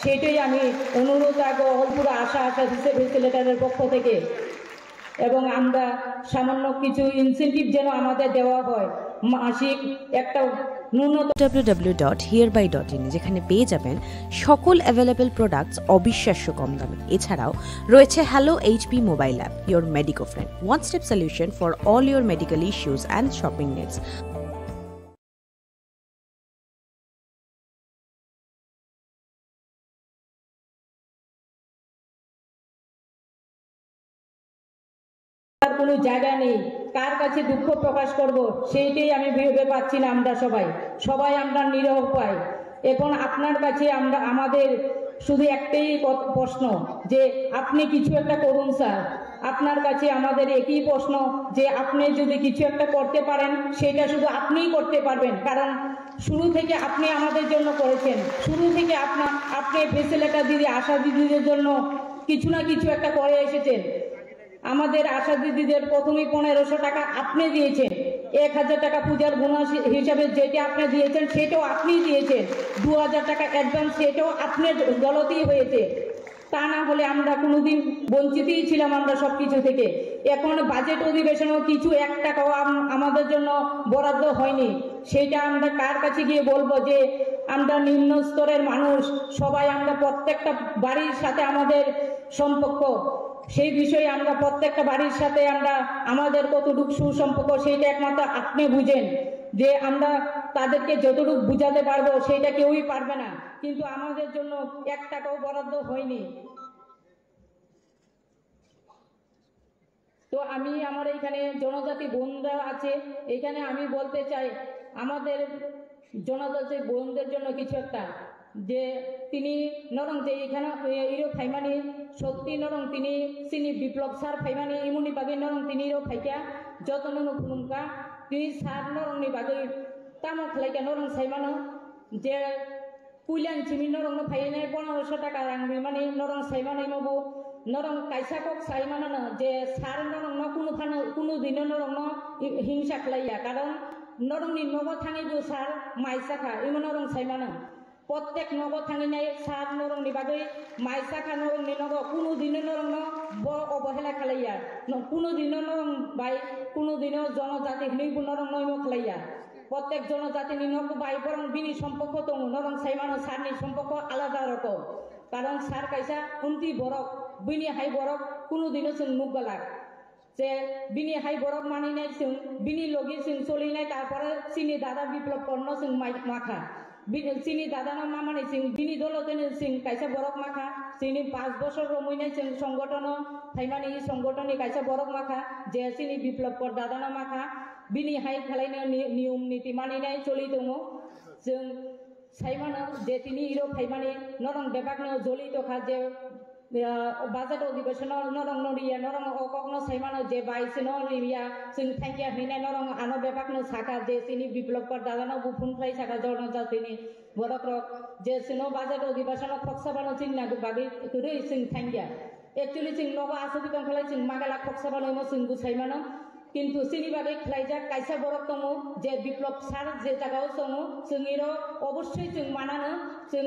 সেটাই আমি অনুরোধ অল্পুরা আশা দিচ্ছে ফেসিলেটারের পক্ষ থেকে। এবং আমরা সামান্য কিছু ইনসেন্টিভ যেন আমাদের দেওয়া হয়, মাসিক একটা www.hereby.in যেখানে পেয়ে যাবেন সকল অ্যাভেলেবল প্রোডাক্টস অবিশ্বাস্য কম দামে। এছাড়াও রয়েছে hello HP mobile app, your medico friend, one step solution for all your medical issues and shopping needs. কোনো জায়গা নেই, কার কাছে দুঃখ প্রকাশ করব সেইটাই আমি ভেবে পাচ্ছি না। আমরা সবাই আমরা নিরুপায়। এখন আপনার কাছে আমাদের শুধু একটাই প্রশ্ন যে আপনি কিছু একটা করুন স্যার। আপনার কাছে আমাদের একই প্রশ্ন যে আপনি যদি কিছু একটা করতে পারেন সেটা শুধু আপনিই করতে পারবেন, কারণ শুরু থেকে আপনি আমাদের জন্য করেছেন। শুরু থেকে আপনি ফেসিলেটার দিদি, আশা দিদিদের জন্য কিছু না কিছু একটা করে এসেছেন। আমাদের আশা দিদিদের প্রথমেই 1500 টাকা আপনি দিয়েছেন, 1000 টাকা পূজার বোনাস হিসাবে যেটা আপনি দিয়েছেন সেটাও আপনি দিয়েছেন, 2000 টাকা অ্যাডভান্স সেটাও আপনার গলতেই হয়েছে। তা না হলে আমরা কোনোদিন বঞ্চিতই ছিলাম আমরা সব কিছু থেকে। এখন বাজেট অধিবেশনেও কিছু 1 টাকাও আমাদের জন্য বরাদ্দ হয়নি। সেইটা আমরা কার কাছে গিয়ে বলবো যে আমরা নিম্ন স্তরের মানুষ, সবাই আমরা প্রত্যেকটা বাড়ির সাথে আমাদের সম্পর্ক, সেই বিষয়ে আমরা প্রত্যেকটা বাড়ির সাথে আমাদের কতটুকু সুসম্পর্ক সেইটা একমাত্র আপনি বুঝেন। যে আমরা তাদেরকে যতটুকু বুঝাতে পারবো সেইটা কেউই পারবে না, কিন্তু আমাদের জন্য 1 টাকাও বরাদ্দ হয়নি। তো আমি আমার এইখানে জনজাতি বোনরা আছে, এখানে আমি বলতে চাই আমাদের জনজাতি বোনদের জন্য কিছু একটা, যে তিনি নরং যে এখানে ইরো ফাইমানি সত্যি নরং তিনি চিনি বিপ্লব স্যার ফাইমানি ইমুনি বাগে নরং তিনি ইরো ফাইকা যতন খুলুমকা তিনি স্যার নরংনি বাগে তামো খালাইকা নরং সাইমানো যে কুইলান চিমি নরং ফাইনে 1500 টাকা রাং মানে নরং সাইমানো মবো নরং কাইসা কক সাইমানো যে স্যার নরং কোনো দিন নরং হিংসা খালাইয়া, কারণ নরংনি নগ থাঙিবো স্যার মাইসাখা ইমন নরং সাইমানো প্রত্যেক নগ থাঙিনাই সার নরংনি বাগৈ মাইসাখা নরংনি নগ কোনো দিন নরং অবহেলা খালাইয়া, কোনো দিন নরং বাই কোনো দিন জনজাতি হইব নরং নইম খালাইয়া। প্রত্যেক জনজাতি নগ বাই বরং বিনি সম্পর্ক দङ নরং সাইমানো সারনি সম্পর্ক আলাদা রকম, কারণ সার কাইসা উন্তি বরক বিনি হাই বরক কোনো দিনও जों মুখ গলাক যে বিনি হাই বরক মানিনাই जों বিনি লগি जों চলিনাই। তারপরে চিনি দাদা বিপ্লব কর্ণ जों মাখা চিনি দাদানো মামানি जों बिनि दलतेनो जों कायसा बरक माखा जोंनि 5 বছর रमैनाय जों संगठन थाइमानि संगठननि कायसा बरक माखा जे जोंनि बिप्लबकर दादानो माखा बिनि हाय खालायनो नियम नीति मानिनाय चलि दङ। जों साइमानो जे तिनि इरो फाइमानि नरं बेबाकनो जलि तखा जे बाजेट अधिवेशन नरं नरिया नरं अककनो साइमानो जे बाइसनो रिया जों थांकिया हैनाय नरं आनो बेबाकनो साका जे सिनि बिप्लबकर दादानो बुफुनफ्राय साका जनजातिनि बरकरक जे सिनो बाजेट अधिवेशन खक्साबानो जोंना बागै रै जों थांकिया एक्चुअली जों नबा आसबिदं खालाय जों मागाला खक्साबानो जों गुसाइमानो, किन्तु सिनि बागै खालायजा कायसा बरक दङ जे बिप्लब सार जे जागायाव दङ जोंनिरो अबस्यई जों मानानो जों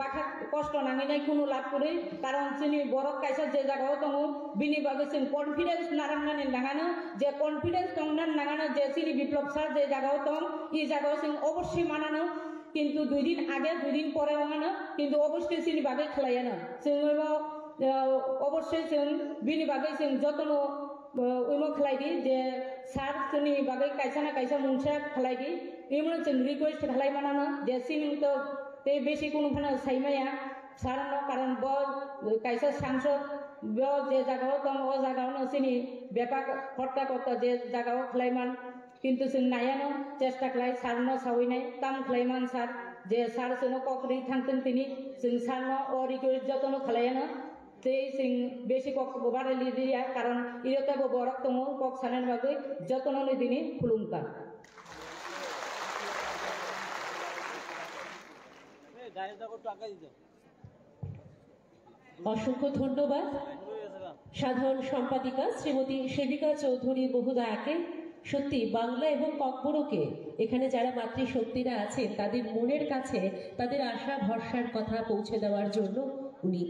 बाखा कष्ट नाङैनाय कुनु लाब करै, कारण जोंनि बरक कायसा जे जागायाव दङ बिनि बागै जों कन्फिडेन्स नारांनानै नाङानो जे कन्फिडेन्स दंनानै नाङानो जे सिनि बिप्लब सार जे जागायाव दं इ जागायाव जों अबस्यई मानानो, किन्तु 2 दिन आगे 2 दिन परे नङानो किन्तु अबस्यई सिनि बागै खालायानो जोङो अबस्यई जों बिनि बागै जों जतन उइमो खालायदि जे सार जोंनि बागै कायसा ना कायसा मोनसे खालायदि इमन जों रिक्वेस्ट खालायमानानो जे सिनि तो बे बेसि कोनो फाना साइमाया सार न कारण ब कायसा सांसद ब जे जागायाव दं अ जागायावनो सिनि बेपाक हट्टा कट्टा जे जागायाव खालायमान, किन्तु जों नायानो चेष्टा खालाय सार न सावैनाय ताम खालायमान सार जे सार जोंनो ककरि थांथों तिनि जों सार न अ रिक्वेस्ट जतन खालायानो ते जों बेसि कक बारे लिदिया कारण इरताबो बरक दङ कक सानान बागै जतननि दिनि खुलुमका। অসংখ্য ধন্যবাদ সাধারণ সম্পাদিকা শ্রীমতী সেবিকা চৌধুরী বহুদায়াকে সত্যি বাংলা এবং ককবরকে এখানে যারা মাতৃশক্তিরা আছেন তাদের মনের কাছে তাদের আশা ভরসার কথা পৌঁছে দেওয়ার জন্য উনি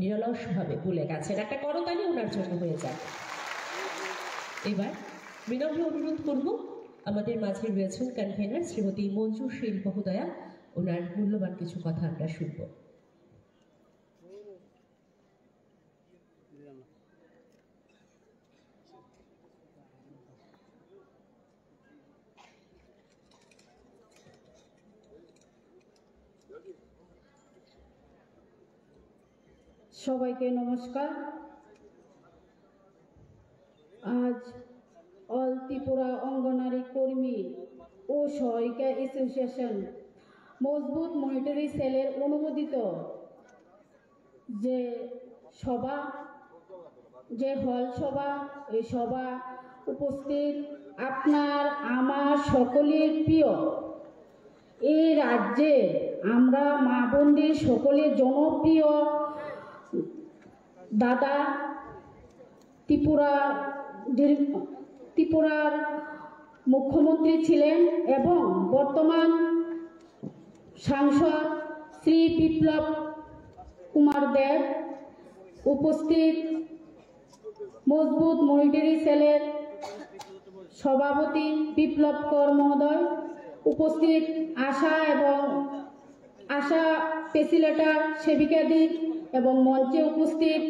নিরলসভাবে বলে গেছেন। একটা করতালি ওনার জন্য হয়ে যায়। এবার বিনম্র অনুরোধ করব, আমাদের মাঝে রয়েছেন কনভেনার শ্রীমতী মঞ্জু শীল মহোদয়া, ওনার মূল্যবান কিছু কথা আমরা শুনব। সবাইকে নমস্কার। আজ অল ত্রিপুরা অঙ্গনারী কর্মী ও সহায়িকা অ্যাসোসিয়েশন মজবুত মনিটরি সেলের অনুমোদিত যে সভা, যে হল সভা, এই সভা উপস্থিত আপনার আমার সকলের প্রিয় এই রাজ্যে আমরা মা বোনদের সকলের জনপ্রিয় দাদা ত্রিপুরার মুখ্যমন্ত্রী ছিলেন এবং বর্তমান সাংসদ শ্রী বিপ্লব কুমার দেব, উপস্থিত মজবুত মনিটরি সেলের সভাপতি বিপ্লব কর মহোদয়, উপস্থিত আশা ফেসিলেটার সেবিকাদি এবং মঞ্চে উপস্থিত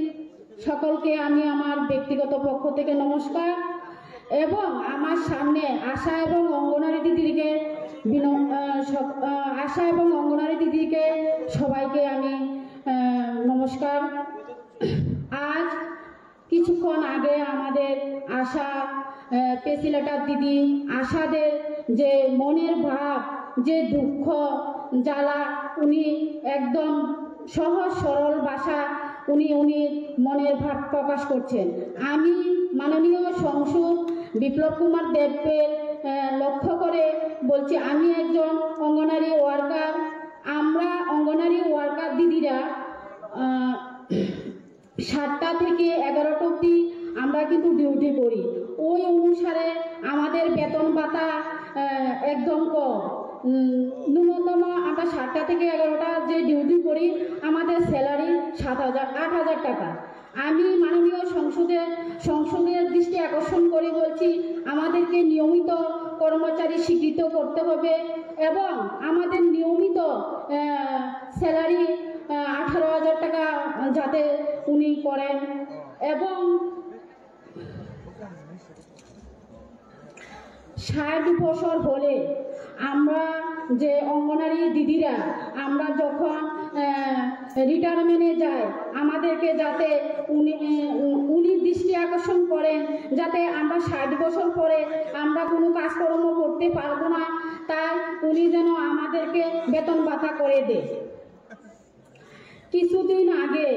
সকলকে আমি আমার ব্যক্তিগত পক্ষ থেকে নমস্কার। এবং আমার সামনে আশা এবং অঙ্গনারী দিদিকে সবাইকে আমি নমস্কার। আজ কিছুক্ষণ আগে আমাদের আশা ফেসিলেটার দিদি আশাদের যে মনের ভাব, যে দুঃখ জ্বালা, উনি একদম সহজ সরল ভাষা উনি মনের ভাব প্রকাশ করছেন। আমি মাননীয় সংসদ বিপ্লব কুমার দেবকে লক্ষ্য করে বলছি, আমি একজন অঙ্গনারী ওয়ার্কার। আমরা অঙ্গনারী ওয়ার্কার দিদিরা 7টা থেকে 11টা অবধি আমরা কিন্তু ডিউটি করি। ওই অনুসারে আমাদের বেতন ভাতা একদম কম। ন্যূনতম আমরা 7টা থেকে 11টা যে ডিউটি করি আমাদের স্যালারি 8,000 টাকা। আমি মাননীয় সংসদের দৃষ্টি আকর্ষণ করে বলছি, আমাদেরকে নিয়মিত কর্মচারী স্বীকৃত করতে হবে এবং আমাদের নিয়মিত স্যালারি 18,000 টাকা যাতে উনি করেন। এবং 60 বছর হলে আমরা যে অঙ্গনারী দিদিরা আমরা যখন রিটায়ারমেন্টে যাই, আমাদেরকে যাতে উনি দৃষ্টি আকর্ষণ করেন যাতে আমরা 60 বছর পরে আমরা কোনো কাজকর্ম করতে পারবো না, তাই উনি যেন আমাদেরকে বেতন ভাতা করে দেয়। কিছুদিন আগে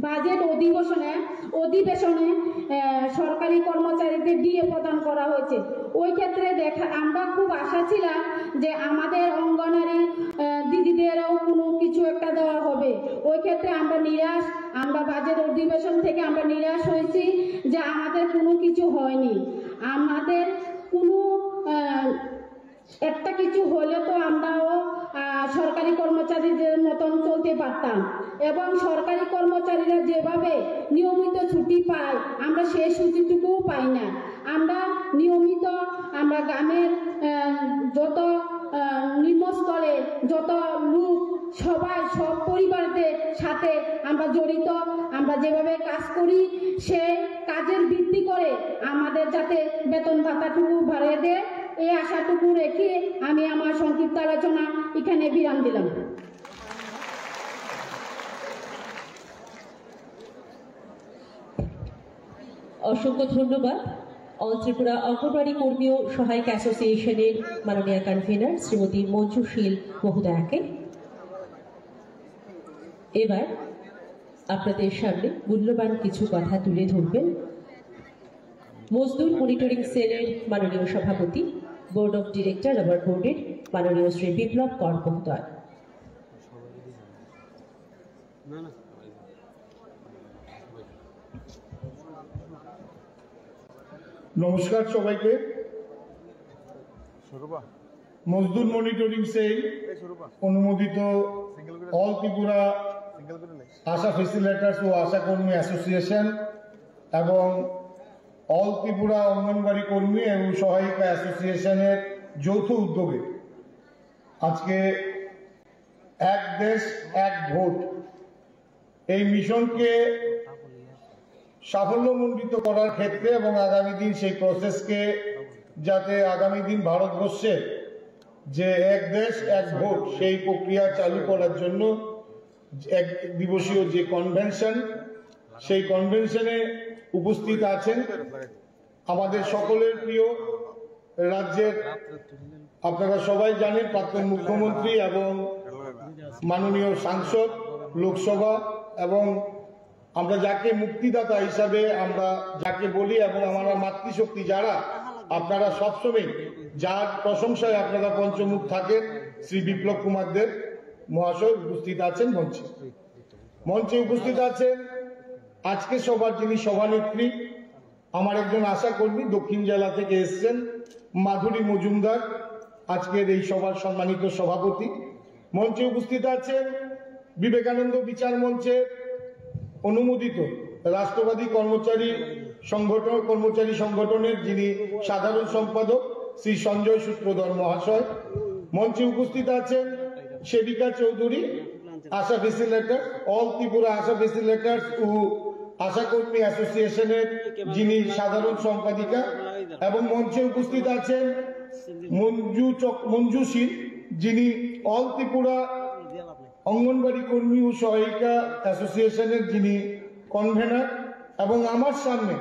বাজেট অধিবেশনে সরকারি কর্মচারীদের ডিএ প্রদান করা হয়েছে। ওই ক্ষেত্রে আমরা খুব আশা ছিলাম যে আমাদের অঙ্গনারী দিদিদেরও কোনো কিছু একটা দেওয়া হবে। ওই ক্ষেত্রে আমরা বাজেট অধিবেশন থেকে আমরা নিরাশ হয়েছি যে আমাদের কোনো কিছু হয়নি। আমাদের কোনো একটা কিছু হলে তো আমরাও সরকারি কর্মচারীদের মতন চলতে পারতাম এবং সরকারি কর্মচারীরা যেভাবে নিয়মিত ছুটি পায় আমরা সেই ছুটিটুকুও পাই না। আমরা নিয়মিত আমরা গ্রামের যত নিম্নস্থলে যত লোক সব পরিবারদের সাথে আমরা জড়িত, আমরা যেভাবে কাজ করি সে কাজের ভিত্তি করে আমাদের যাতে বেতন ভাতাটুকু বাড়িয়ে দেয়, এই আশাটুকু রেখে আমি আমার সংক্ষিপ্ত আলোচনা এখানে বিরাম দিলাম। অসংখ্য ধন্যবাদ অল ত্রিপুরা অঙ্গনওয়াড়ি কর্মী ও সহায়িকা অ্যাসোসিয়েশনের মাননীয় কনভেনার শ্রীমতী মঞ্জু শীল মহোদয়াকে। এবার আপনাদের সামনে মূল্যবান কিছু কথা তুলে ধরবেন মজদুর মনিটরিং সেলের মাননীয় সভাপতি, বোর্ড অফ ডিরেক্টর আবার বোর্ডের মাননীয় শ্রী বিপ্লব কর মহোদয়। নমস্কার সবাইকে। মজদুর মনিটরিং সেল অনুমোদিত অল ত্রিপুরা আশা ফেসিলেটার্স ও আশা কর্মী অ্যাসোসিয়েশন এবং অল ত্রিপুরা অঙ্গনবাড়ি কর্মী এবং সহায়িকা অ্যাসোসিয়েশনের যৌথ উদ্যোগে আজকে এক দেশ এক ভোট এই মিশনকে সাফল্যমণ্ডিত করার ক্ষেত্রে এবং আগামী দিন সেই প্রসেসকে যাতে আগামী দিন ভারতবর্ষে যে এক দেশ এক ভোট সেই প্রক্রিয়া চালু করার জন্য এক দিবসীয় যে কনভেনশন সেই কনভেনশনে উপস্থিত আছেন আমাদের সকলের প্রিয় রাজ্যের, আপনারা সবাই জানেন, প্রাক্তন মুখ্যমন্ত্রী এবং মাননীয় সাংসদ লোকসভা এবং আমরা যাকে মুক্তিদাতা হিসাবে আমরা যাকে বলি এবং আমরা মাতৃশক্তি যারা আপনারা সবসময় যার প্রশংসায় আপনারা পঞ্চমুখ থাকেন, শ্রী বিপ্লব কুমার দেব মহাশয় উপস্থিত আছেন মঞ্চে উপস্থিত আছেন আজকে সবার যিনি সভানেত্রী, আমার একজন আশা কর্মী দক্ষিণ জেলা থেকে এসছেন মাধুরী মজুমদার, আজকের এই সভার সম্মানিত সভাপতি। মঞ্চে উপস্থিত আছেন বিবেকানন্দ বিচার মঞ্চের অনুমোদিত রাষ্ট্রবাদী কর্মচারী সংগঠনের যিনি সাধারণ সম্পাদক শ্রী সঞ্জয় সূত্রধর মহাশয়। মঞ্চে উপস্থিত আছেন সেবিকা চৌধুরী, আশা ফেসিলেটার অল ত্রিপুরা আশা ফেসিলেটার্স ও আশা কর্মী অ্যাসোসিয়েশনের যিনি সাধারণ সম্পাদিকা, এবং মঞ্চে উপস্থিত আছেন মঞ্জু শীল যিনি অল ত্রিপুরা অঙ্গনবাড়ি কর্মী ও সহায়িকা অ্যাসোসিয়েশনের যিনি কনভেনার, এবং আমার সামনে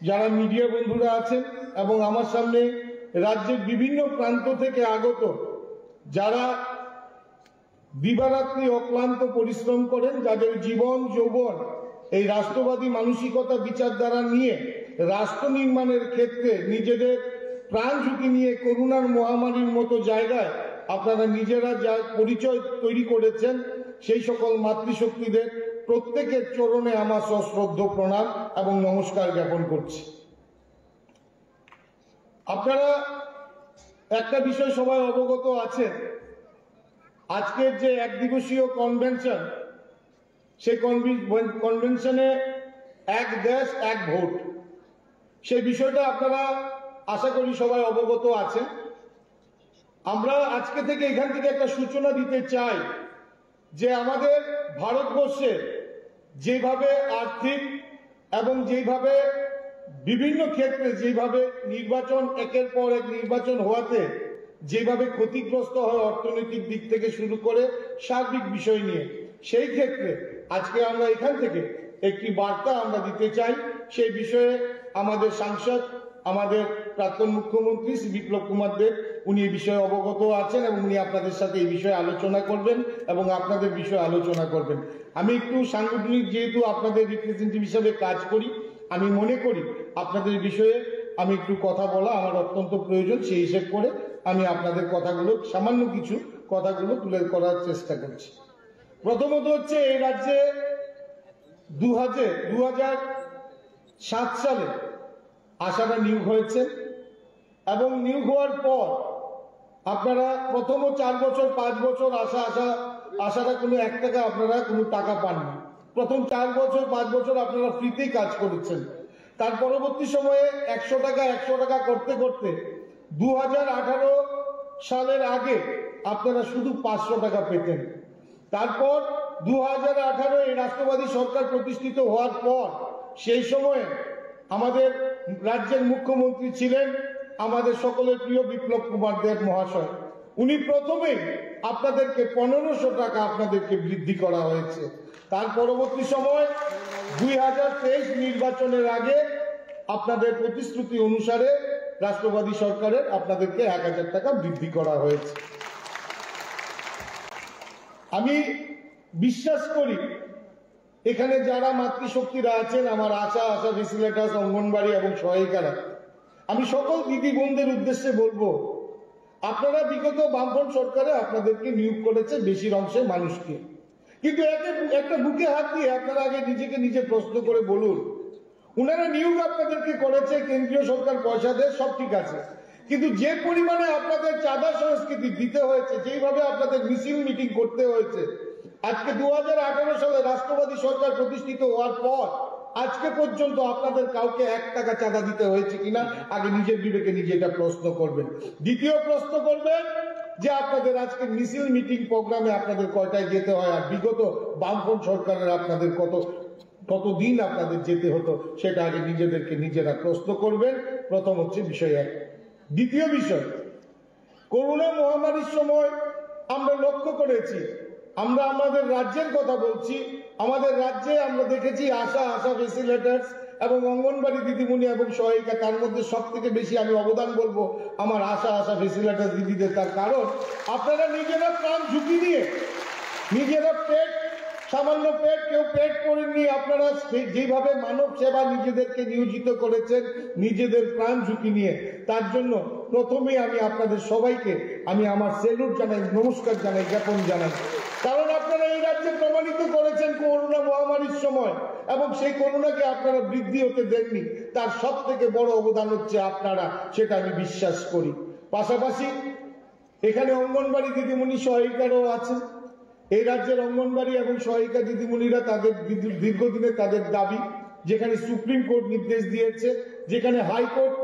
যারা মিডিয়া বন্ধুরা আছেন এবং আমার সামনে রাজ্যের বিভিন্ন প্রান্ত থেকে আগত যারা দিবারাত্রি অক্লান্ত পরিশ্রম করেন, যাদের জীবন যৌবন এই রাষ্ট্রবাদী মানসিকতা বিচারধারা নিয়ে রাষ্ট্র নির্মাণের ক্ষেত্রে নিজেদের প্রাণ ঝুঁকি নিয়ে করোনার মহামারীর মতো জায়গায় আপনারা নিজেরা যা পরিচয় তৈরি করেছেন, সেই সকল মাতৃশক্তিদের প্রত্যেকের চরণে আমার সশ্রদ্ধ প্রণাম এবং নমস্কার জ্ঞাপন করছি। আপনারা একটা বিষয় সবাই অবগত আছেন, আজকের যে এক দিবসীয় কনভেনশন, সেই কনভেনশনে এক দেশ এক ভোট, সেই বিষয়টা আপনারা আশা করি সবাই অবগত আছেন। আমরা আজকে থেকে এখান থেকে একটা সূচনা দিতে চাই যে আমাদের ভারতবর্ষে যেভাবে আর্থিক এবং যেভাবে বিভিন্ন ক্ষেত্রে যেভাবে নির্বাচন একের পর এক নির্বাচন হওয়াতে যেভাবে ক্ষতিগ্রস্ত হয় অর্থনৈতিক দিক থেকে শুরু করে সার্বিক বিষয় নিয়ে, সেই ক্ষেত্রে আজকে আমরা এখান থেকে একটি বার্তা আমরা দিতে চাই। সেই বিষয়ে আমাদের সাংসদ, আমাদের প্রাক্তন মুখ্যমন্ত্রী শ্রী বিপ্লব কুমার দেব উনি এই বিষয়ে অবগত আছেন এবং উনি আপনাদের সাথে এই বিষয়ে আলোচনা করবেন এবং আপনাদের বিষয়ে আলোচনা করবেন। আমি একটু সাংগঠনিক যেহেতু আপনাদের রিপ্রেজেন্টেটিভ হিসাবে কাজ করি, আমি মনে করি আপনাদের বিষয়ে আমি একটু কথা বলা আমার অত্যন্ত প্রয়োজন, সেই হিসেব করে আমি আপনাদের কথাগুলো সামান্য কিছু কথাগুলো তুলে করার চেষ্টা করছি। প্রথমত হচ্ছে এই রাজ্যে 2007 সালে আশাটা নিয়োগ হয়েছে এবং নিয়োগ হওয়ার পর আপনারা প্রথম 4 বছর 5 বছর আশাটা কোনো 1 টাকা আপনারা কোনো টাকা পাননি। প্রথম 4 বছর 5 বছর আপনারা ফ্রিতেই কাজ করেছেন। তার পরবর্তী সময়ে 100 টাকা করতে করতে 2018 সালের আগে আপনারা শুধু 500 টাকা পেতেন। তারপর 2018 এই রাষ্ট্রবাদী সরকার প্রতিষ্ঠিত হওয়ার পর সেই সময়ে আমাদের রাজ্যের মুখ্যমন্ত্রী ছিলেন আমাদের সকলের প্রিয় বিপ্লব কুমার দেব মহাশয়। উনি প্রথমেই আপনাদেরকে 1500 টাকা আপনাদেরকে বৃদ্ধি করা হয়েছে। তার পরবর্তী সময় 2023 নির্বাচনের আগে আপনাদের প্রতিশ্রুতি অনুসারে রাষ্ট্রবাদী সরকারের আপনাদেরকে 1000 টাকা বৃদ্ধি করা হয়েছে। আমি বিশ্বাস করি এখানে যারা মাতৃশক্তিরা আছেন, আমার আশা ফেসিলেটার্স অঙ্গনবাড়ি এবং সহায়িকারা, আমি সকল দিদি বোনদের উদ্দেশ্যে বলবো, আপনারা বিগত বামফ্রন্ট সরকারে আপনাদেরকে নিয়োগ করেছে বেশির অংশের মানুষকে, কিন্তু একটা বুকে হাত দিয়ে আপনারা আগে নিজেকে নিজে প্রশ্ন করে বলুন, উনারা নিয়োগ আপনাদেরকে করেছে, কেন্দ্রীয় সরকার পয়সা দেয়, সব ঠিক আছে, কিন্তু যে পরিমাণে আপনাদের চাঁদা সংস্কৃতি দিতে হয়েছে, যেইভাবে আপনাদের মিছিল মিটিং করতে হয়েছে, আজকে 2018 সালে রাষ্ট্রবাদী সরকার প্রতিষ্ঠিত হওয়ার পর আজকে পর্যন্ত আপনাদের কাউকে 1 টাকা চাঁদা দিতে হয়েছে কিনা আগে নিজের বিবেকে নিজে এটা প্রশ্ন করবেন। দ্বিতীয় প্রশ্ন করবেন যে আপনাদের আজকে মিছিল মিটিং প্রোগ্রামে আপনাদের কয়টায় যেতে হয়, আর বিগত বামফ্রন্ট সরকারের আপনাদের কতদিন আপনাদের যেতে হতো, সেটা আগে নিজেদেরকে নিজেরা প্রশ্ন করবেন। প্রথম হচ্ছে বিষয় 1। দ্বিতীয় বিষয়, করোনা মহামারীর সময় আমরা লক্ষ্য করেছি, আমরা আমাদের রাজ্যের কথা বলছি, আমাদের রাজ্যে আমরা দেখেছি আশা ফেসিলিটার্স এবং অঙ্গনবাড়ি দিদিমণি এবং সহায়িকা, তার মধ্যে সব থেকে বেশি আমি অবদান বলবো আমার আশা ফেসিলিটার্স দিদিদের। তার কারণ আপনারা নিজেরা প্রাণ ঝুঁকি নিয়ে, নিজেরা সামান্য কেউ পেট করেননি, আপনারা যেভাবে মানব সেবা নিজেদেরকে নিয়োজিত করেছেন নিজেদের প্রাণ ঝুঁকি নিয়ে, তার জন্য প্রথমে আমি আপনাদের সবাইকে আমি আমার সেলুট জানাই, নমস্কার জানাই, জ্ঞাপন জানাই। কারণ আপনারা এই রাজ্যে প্রমাণিত করেছেন করোনা মহামারীর সময়, এবং সেই করোনাকে আপনারা বৃদ্ধি হতে দেননি, তার সব থেকে বড় অবদান হচ্ছে আপনারা, সেটা আমি বিশ্বাস করি। পাশাপাশি এখানে অঙ্গনবাড়ি দিদিমণি সহায়িকারাও আছেন। এই রাজ্যের অঙ্গনবাড়ি এবং সহায়িকা দিদিমণিরা তাদের দীর্ঘদিনে তাদের দাবি, যেখানে সুপ্রিম কোর্ট নির্দেশ দিয়েছে, যেখানে হাইকোর্ট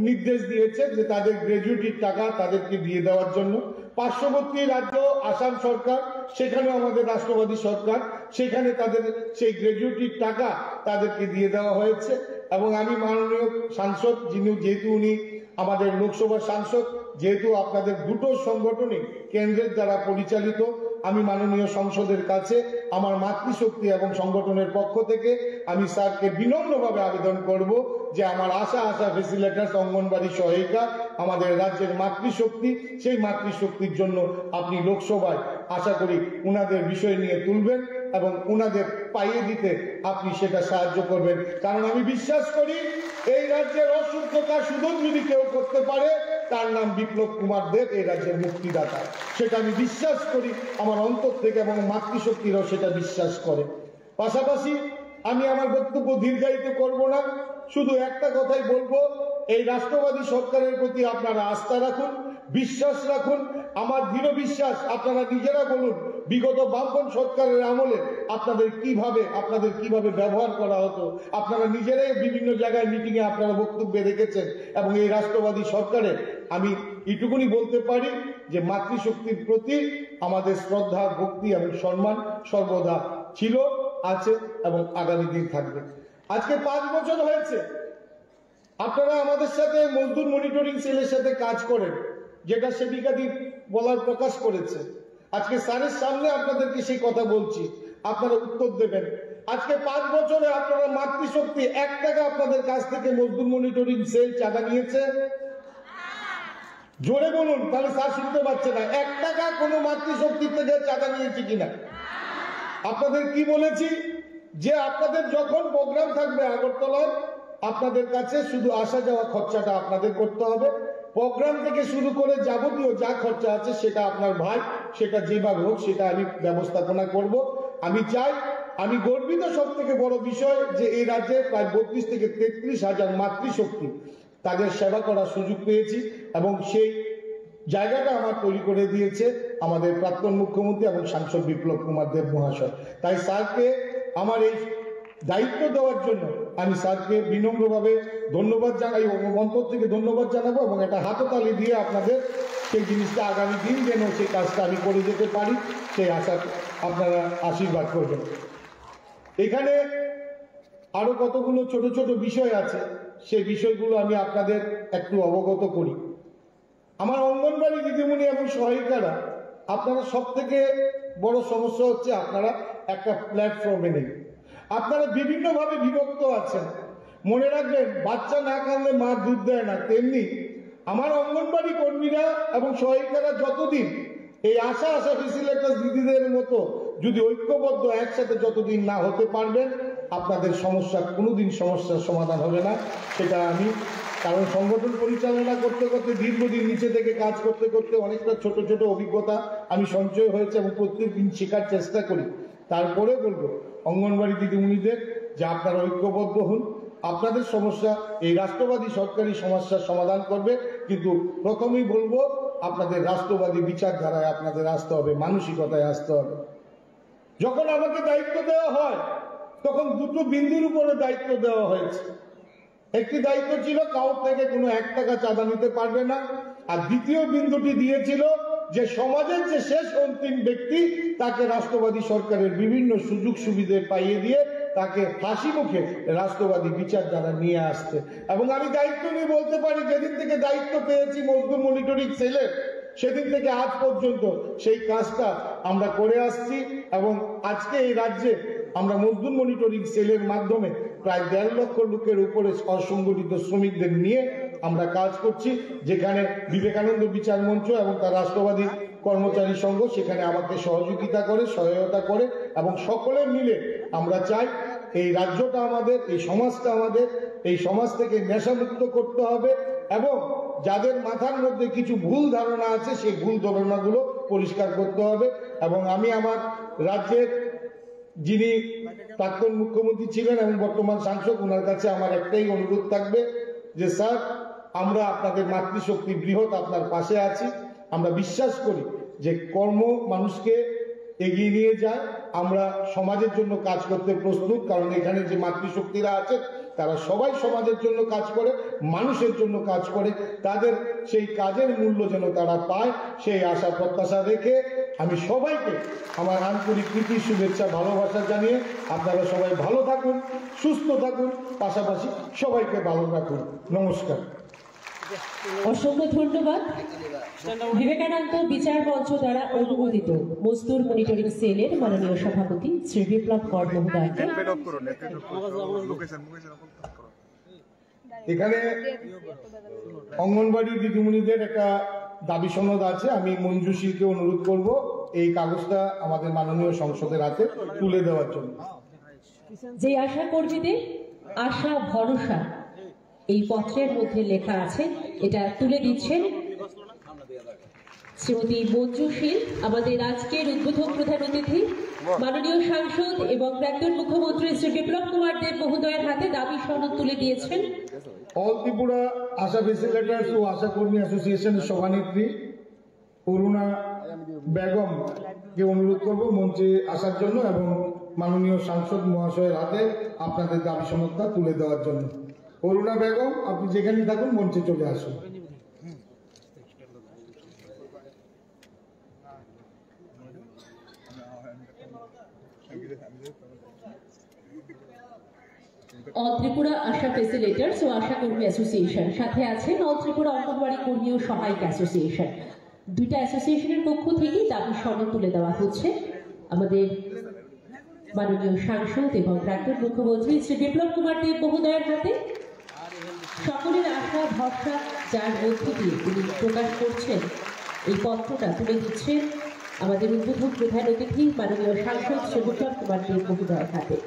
নির্দেশ দিয়েছে যে তাদের গ্র্যাজুইটির টাকা তাদেরকে দিয়ে দেওয়ার জন্য, পার্শ্ববর্তী রাজ্য আসাম সরকার, সেখানে আমাদের রাষ্ট্রবাদী সরকার, সেখানে তাদের সেই গ্র্যাজুইটির টাকা তাদেরকে দিয়ে দেওয়া হয়েছে। এবং আমি মাননীয় সাংসদ, যেহেতু উনি আমাদের লোকসভার সাংসদ, যেহেতু আপনাদের দুটো সংগঠনই কেন্দ্রের দ্বারা পরিচালিত, আমি মাননীয় সংসদের কাছে আমার মাতৃশক্তি এবং সংগঠনের পক্ষ থেকে আমি স্যারকে বিনম্রভাবে আবেদন করব যে আমার আশা ফেসিলিটার্স অঙ্গনবাড়ি সহায়িকা আমাদের রাজ্যের মাতৃশক্তি, সেই মাতৃশক্তির জন্য আপনি লোকসভায় আশা করি উনাদের বিষয় নিয়ে তুলবেন এবং উনাদের পাইয়ে দিতে আপনি সেটা সাহায্য করবেন। কারণ আমি বিশ্বাস করি এই রাজ্যের অশুদ্ধ কাজ শুধু যদি কেউ করতে পারে তার নাম বিপ্লব কুমার দেব, এই রাজ্যের মুক্তিদাতা, সেটা আমি বিশ্বাস করি আমার অন্তর থেকে, এবং মাতৃশক্তিরাও সেটা বিশ্বাস করে। পাশাপাশি আমি আমার বক্তব্য দীর্ঘায়িত করব না, শুধু একটা কথাই বলবো, এই রাষ্ট্রবাদী সরকারের প্রতি আপনারা আস্থা রাখুন, বিশ্বাস রাখুন। আমার দৃঢ় বিশ্বাস, আপনারা নিজেরা বলুন বিগত বামপন্থী সরকারের আমলে আপনাদের কিভাবে ব্যবহার করা হতো, আপনারা নিজেরাই বিভিন্ন জায়গায় মিটিং এ আপনারা বক্তব্য রেখেছেন। এবং এই রাষ্ট্রবাদী সরকারের আমি এটুকুনি বলতে পারি যে মাতৃশক্তির প্রতি আমাদের শ্রদ্ধা, ভক্তি এবং সম্মান সর্বদা ছিল, আছে এবং আগামী দিন থাকবে। আজকে 5 বছর হয়েছে আপনারা আমাদের সাথে মজদুর মনিটরিং সেলের সাথে কাজ করেন, যেটা সেবিকাদি বলার প্রকাশ করেছে। আজকে স্যারের সামনে আপনাদেরকে সেই কথা বলছি, আপনারা উত্তর দেবেন। আজকে 5 বছরে আপনারা মাতৃশক্তি 1 টাকা আপনাদের কাছ থেকে মজদুর মনিটরিং সেল চাঁদা নিয়েছে? জোরে বলুন, তাহলে স্যার শুনতে পাচ্ছে না। 1 টাকা কোনো মাতৃশক্তির থেকে চাঁদা নিয়েছে কিনা? আপনাদের কি বলেছি যে আপনাদের যখন প্রোগ্রাম থাকবে আগরতলায়, আপনাদের কাছে শুধু আসা যাওয়া খরচাটা আপনাদের করতে হবে, প্রোগ্রাম থেকে শুরু করে যাবতীয় যা খরচা আছে সেটা আপনার ভাই, সেটা যেভাবে হোক সেটা আমি ব্যবস্থাপনা করব। আমি চাই, আমি গর্বিত সব থেকে বড় বিষয় যে এই রাজ্যে প্রায় 32 থেকে 33 হাজার মাতৃশক্তি তাদের সেবা করার সুযোগ পেয়েছি, এবং সেই জায়গাটা আমার তৈরি করে দিয়েছে আমাদের প্রাক্তন মুখ্যমন্ত্রী এবং সাংসদ বিপ্লব কুমার দেব মহাশয়। তাই স্যারকে আমার এই দায়িত্ব দেওয়ার জন্য আমি স্যারকে বিনম্রভাবে ধন্যবাদ জানাই, অন্তর থেকে ধন্যবাদ জানাবো, এবং একটা হাততালি দিয়ে আপনাদের সেই জিনিসটা আগামী দিন যেন সেই কাজটা আমি করে যেতে পারি সেই আশা আপনারা আশীর্বাদ করবেন। এখানে আরো কতগুলো ছোট ছোট বিষয় আছে, সেই বিষয়গুলো আমি আপনাদের একটু অবগত করি। আমার অঙ্গনবাড়ি দিদিমণি এবং সহায়িকারা, আপনারা সব থেকে বড় সমস্যা হচ্ছে আপনারা একটা প্ল্যাটফর্মে নেই, আপনারা বিভিন্নভাবে বিভক্ত আছেন। মনে রাখবেন, বাচ্চা না কাঁদলে মা দুধ দেয় না, তেমনি আমার অঙ্গনবাড়ি কর্মীরা এবং সহায়িকারা যতদিন এই আশা ফেসিলিটার্স দিদিদের মতো যদি ঐক্যবদ্ধ একসাথে যতদিন না হতে পারবেন, আপনাদের কোনোদিন সমস্যার সমাধান হবে না। সেটা আমি, কারণ সংগঠন পরিচালনা করতে করতে দীর্ঘদিন নিচে থেকে কাজ করতে করতে অনেকটা ছোট ছোট অভিজ্ঞতা আমি সঞ্চয় হয়েছে, এবং প্রত্যেকদিন শেখার চেষ্টা করি। তারপরে বলবো অঙ্গনবাড়ি দিদিমণিদের যে আপনারা ঐক্যবদ্ধ হন, আপনাদের সমস্যা এই রাষ্ট্রবাদী সরকারি সমস্যার সমাধান করবে। কিন্তু প্রথমেই বলবো, আপনাদের রাষ্ট্রবাদী বিচারধারায় আপনাদের আসতে হবে, মানসিকতায় আসতে হবে। যখন আমাকে দায়িত্ব দেওয়া হয় তখন দুটো বিন্দুর উপরে দায়িত্ব দেওয়া হয়েছে। একটি দায়িত্ব ছিল কাউর থেকে কোনো 1 টাকা চাঁদা নিতে পারবে না, আর দ্বিতীয় বিন্দুটি দিয়েছিল যে সমাজের যে শেষ অন্তিম ব্যক্তি তাকে রাষ্ট্রবাদী সরকারের বিভিন্ন সুযোগ সুবিধা পাইয়ে দিয়ে তাকে হাসি মুখে রাষ্ট্রবাদী বিচারধারা নিয়ে আসতে। এবং আমি দায়িত্ব নিয়ে বলতে পারি, যেদিন থেকে দায়িত্ব পেয়েছি মজদুর মনিটরিং সেলের, সেদিন থেকে আজ পর্যন্ত সেই কাজটা আমরা করে আসছি। এবং আজকে এই রাজ্যে আমরা মজদুর মনিটরিং সেলের মাধ্যমে প্রায় 1.5 লক্ষ লোকের উপরে অসংগঠিত শ্রমিকদের নিয়ে আমরা কাজ করছি। যেখানে বিবেকানন্দ বিচার মঞ্চ এবং তার রাষ্ট্রবাদী কর্মচারী সংঘ সেখানে আমাকে সহযোগিতা করে, সহায়তা করে, এবং সকলে মিলে আমরা চাই এই রাজ্যটা আমাদের, এই সমাজটা আমাদের, এই সমাজ থেকে নেশামুক্ত করতে হবে এবং যাদের মাথার মধ্যে কিছু ভুল ধারণা আছে সেই ভুল ধারণাগুলো পরিষ্কার করতে হবে। এবং আমি আমার রাজ্যের যিনি প্রাক্তন মুখ্যমন্ত্রী ছিলেন এবং বর্তমান সাংসদ, ওনার কাছে আমার একটাই অনুরোধ থাকবে যে স্যার, আমরা আপনাদের মাতৃশক্তি বৃহৎ আপনার পাশে আছি। আমরা বিশ্বাস করি যে কর্ম মানুষকে এগিয়ে নিয়ে যায়। আমরা সমাজের জন্য কাজ করতে প্রস্তুত, কারণ এখানে যে মাতৃশক্তিরা আছে তারা সবাই সমাজের জন্য কাজ করে, মানুষের জন্য কাজ করে। তাদের সেই কাজের মূল্য যেন তারা পায়, সেই আশা প্রত্যাশা রেখে আমি সবাইকে আমার আন্তরিক প্রীতি, শুভেচ্ছা, ভালোবাসা জানিয়ে আপনারা সবাই ভালো থাকুন, সুস্থ থাকুন, পাশাপাশি সবাইকে ভালো রাখুন। নমস্কার। অসংখ্য ধন্যবাদ। বিবেকানন্দ বিচার মঞ্চ দ্বারা অনুমোদিত মজদুর মনিটরিং সেলের মাননীয় সভাপতি শ্রী বিপ্লব কর মহোদয়কে এখানে অঙ্গনবাড়ি দিদিমণিদের একটা দাবি সনদ আছে। আমি মঞ্জুশীলকে অনুরোধ করব এই কাগজটা আমাদের মাননীয় সংসদের হাতে তুলে দেওয়ার জন্য। যে আশা কর্মীদের আশা ভরসা এই পত্রের মধ্যে লেখা আছে, এটা তুলে দিচ্ছেন শ্রীমতী মঞ্জুশীল, আমাদের আজকের উদ্বোধক প্রধান অতিথি মাননীয় সাংসদ এবং প্রাক্তন মুখ্যমন্ত্রী শ্রী বিপ্লব কুমার দেব মহোদয়ের হাতে দাবি সনদ তুলে দিয়েছেন। অল ত্রিপুরা আশা ফেসিলিটার্স ও আশা কর্মী অ্যাসোসিয়েশনের সভানেত্রী অরুণা বেগম কে অনুরোধ করব মঞ্চে আসার জন্য এবং মাননীয় সাংসদ মহাশয়ের হাতে আপনাদের দাবি সনদটা তুলে দেওয়ার জন্য। অরুণা বেগম, আপনি যেখানে থাকুন মঞ্চে চলে আসুন। অল ত্রিপুরা আশা ফেসিলিটার্স ও আশা কর্মী অ্যাসোসিয়েশন, সাথে আছেন অল ত্রিপুরা অঙ্গনওয়াড়ি কর্মী ও সহায়ক অ্যাসোসিয়েশন। দুইটা অ্যাসোসিয়েশনের পক্ষ থেকে দাবি সনদ তুলে দেওয়া হচ্ছে আমাদের মাননীয় সাংসদ এবং প্রাক্তন মুখ্যমন্ত্রী শ্রী বিপ্লব কুমার দেব মহোদয়ের হাতে। সকলের আশা ভরসা যার মধ্য দিয়ে তিনি প্রকাশ করছেন, এই পত্রটা তুলে দিচ্ছেন আমাদের উদ্বোধক প্রধান অতিথি মাননীয় সাংসদ শ্রী বিপ্লব কুমার দেব মহোদয়ের হাতে।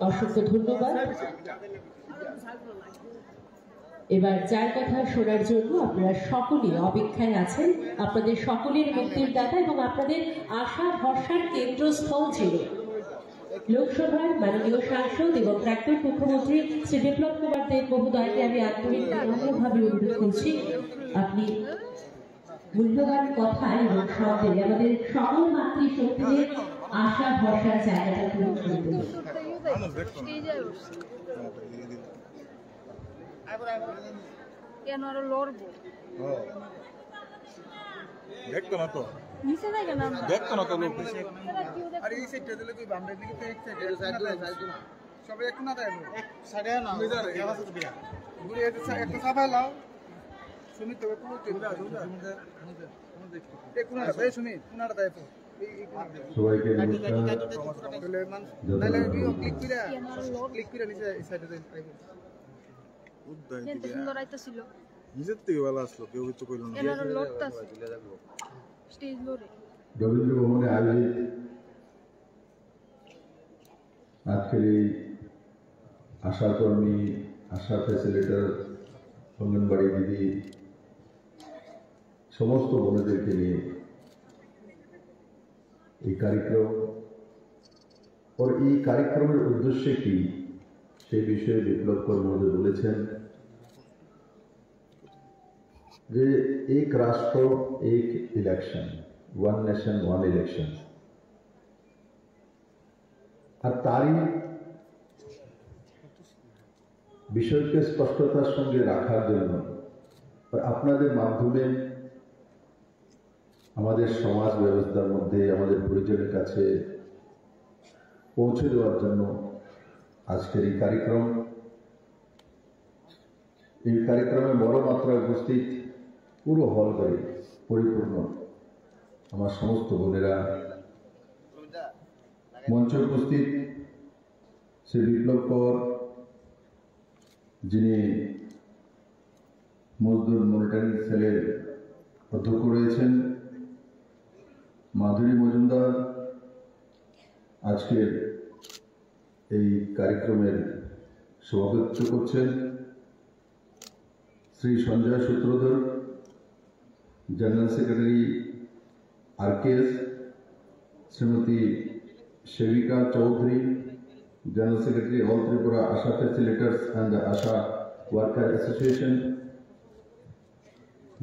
অসংখ্য ধন্যবাদ। এবার যার কথা শোনার জন্য আপনারা সকলে অপেক্ষায় আছেন, আপনাদের সকলের মুক্তির দাতা এবং আপনাদের আশা ভরসার কেন্দ্রস্থল ছিল লোকসভার মাননীয় সাংসদ এবং প্রাক্তন মুখ্যমন্ত্রী শ্রী বিপ্লব কুমার দেব মহোদয়কে আমি আন্তরিক বিনম্রভাবে অনুরোধ করছি, আপনি মূল্যবান কথা এবং শব্দে আমাদের সকল মাতৃশক্তিদের আশা ভরসার জায়গাটা পূরণ করে দেবেন। দেখতো না তো দেখতো না তো লোক আরে এই সাইডটা দিলে তুই বামরে দিকে তো এক সাইডে সবাই একটু না দেয় সাড়ে না ঘুরে একটা সাফা লাও সুমিত তো পুরো এই কোনাটা দেয় সুমিত কোনাটা দেয় তো সবাইকে নমস্কার। তাহলে ক্লিক করে নিচে এই সাইডে দেন সুন্দর আইতাছিল নিজের থেকে ভালো আসলো, কেউ কিছু কইল না। এনার লড়তাছে স্টেজ লড়ে রবীন্দ্র ভবনে আয়োজিত আজকের এই আশাকর্মী, আশা ফ্যাসিলিটার, অঙ্গনবাড়ি দিদি সমস্ত বোনেদেরকে নিয়ে এই कार्यक्रम और এই कार्यक्रमेর উদ্দেশ্য কি সেই বিষয়ে বিপ্লব কর মহোদয় বলেছেন যে एक राष्ट्र एक election one nation one election আর তারই বিষয়কে স্পষ্টতার সঙ্গে রাখার জন্য আপনাদের মাধ্যমে আমাদের সমাজ ব্যবস্থার মধ্যে আমাদের পরিজনের কাছে পৌঁছে দেওয়ার জন্য আজকের এই कार्यक्रमे বড় মাত্রায় উপস্থিত পুরো হল করে পরিপূর্ণ আমার সমস্ত বোনেরা মঞ্চে উপস্থিত শ্রী বিপ্লব কর যিনি মজদুর মনিটরিং সেলের অধ্যক্ষ রয়েছেন, মাধুরী মজুমদার আজকের এই कार्यक्रमेর সভাপতিত্ব করছেন, Shri Sanjay Sutradhar general secretary RKS, Shrimati Shevika Chowdhury general secretary all Tripura ASHA facilitators and ASHA worker association,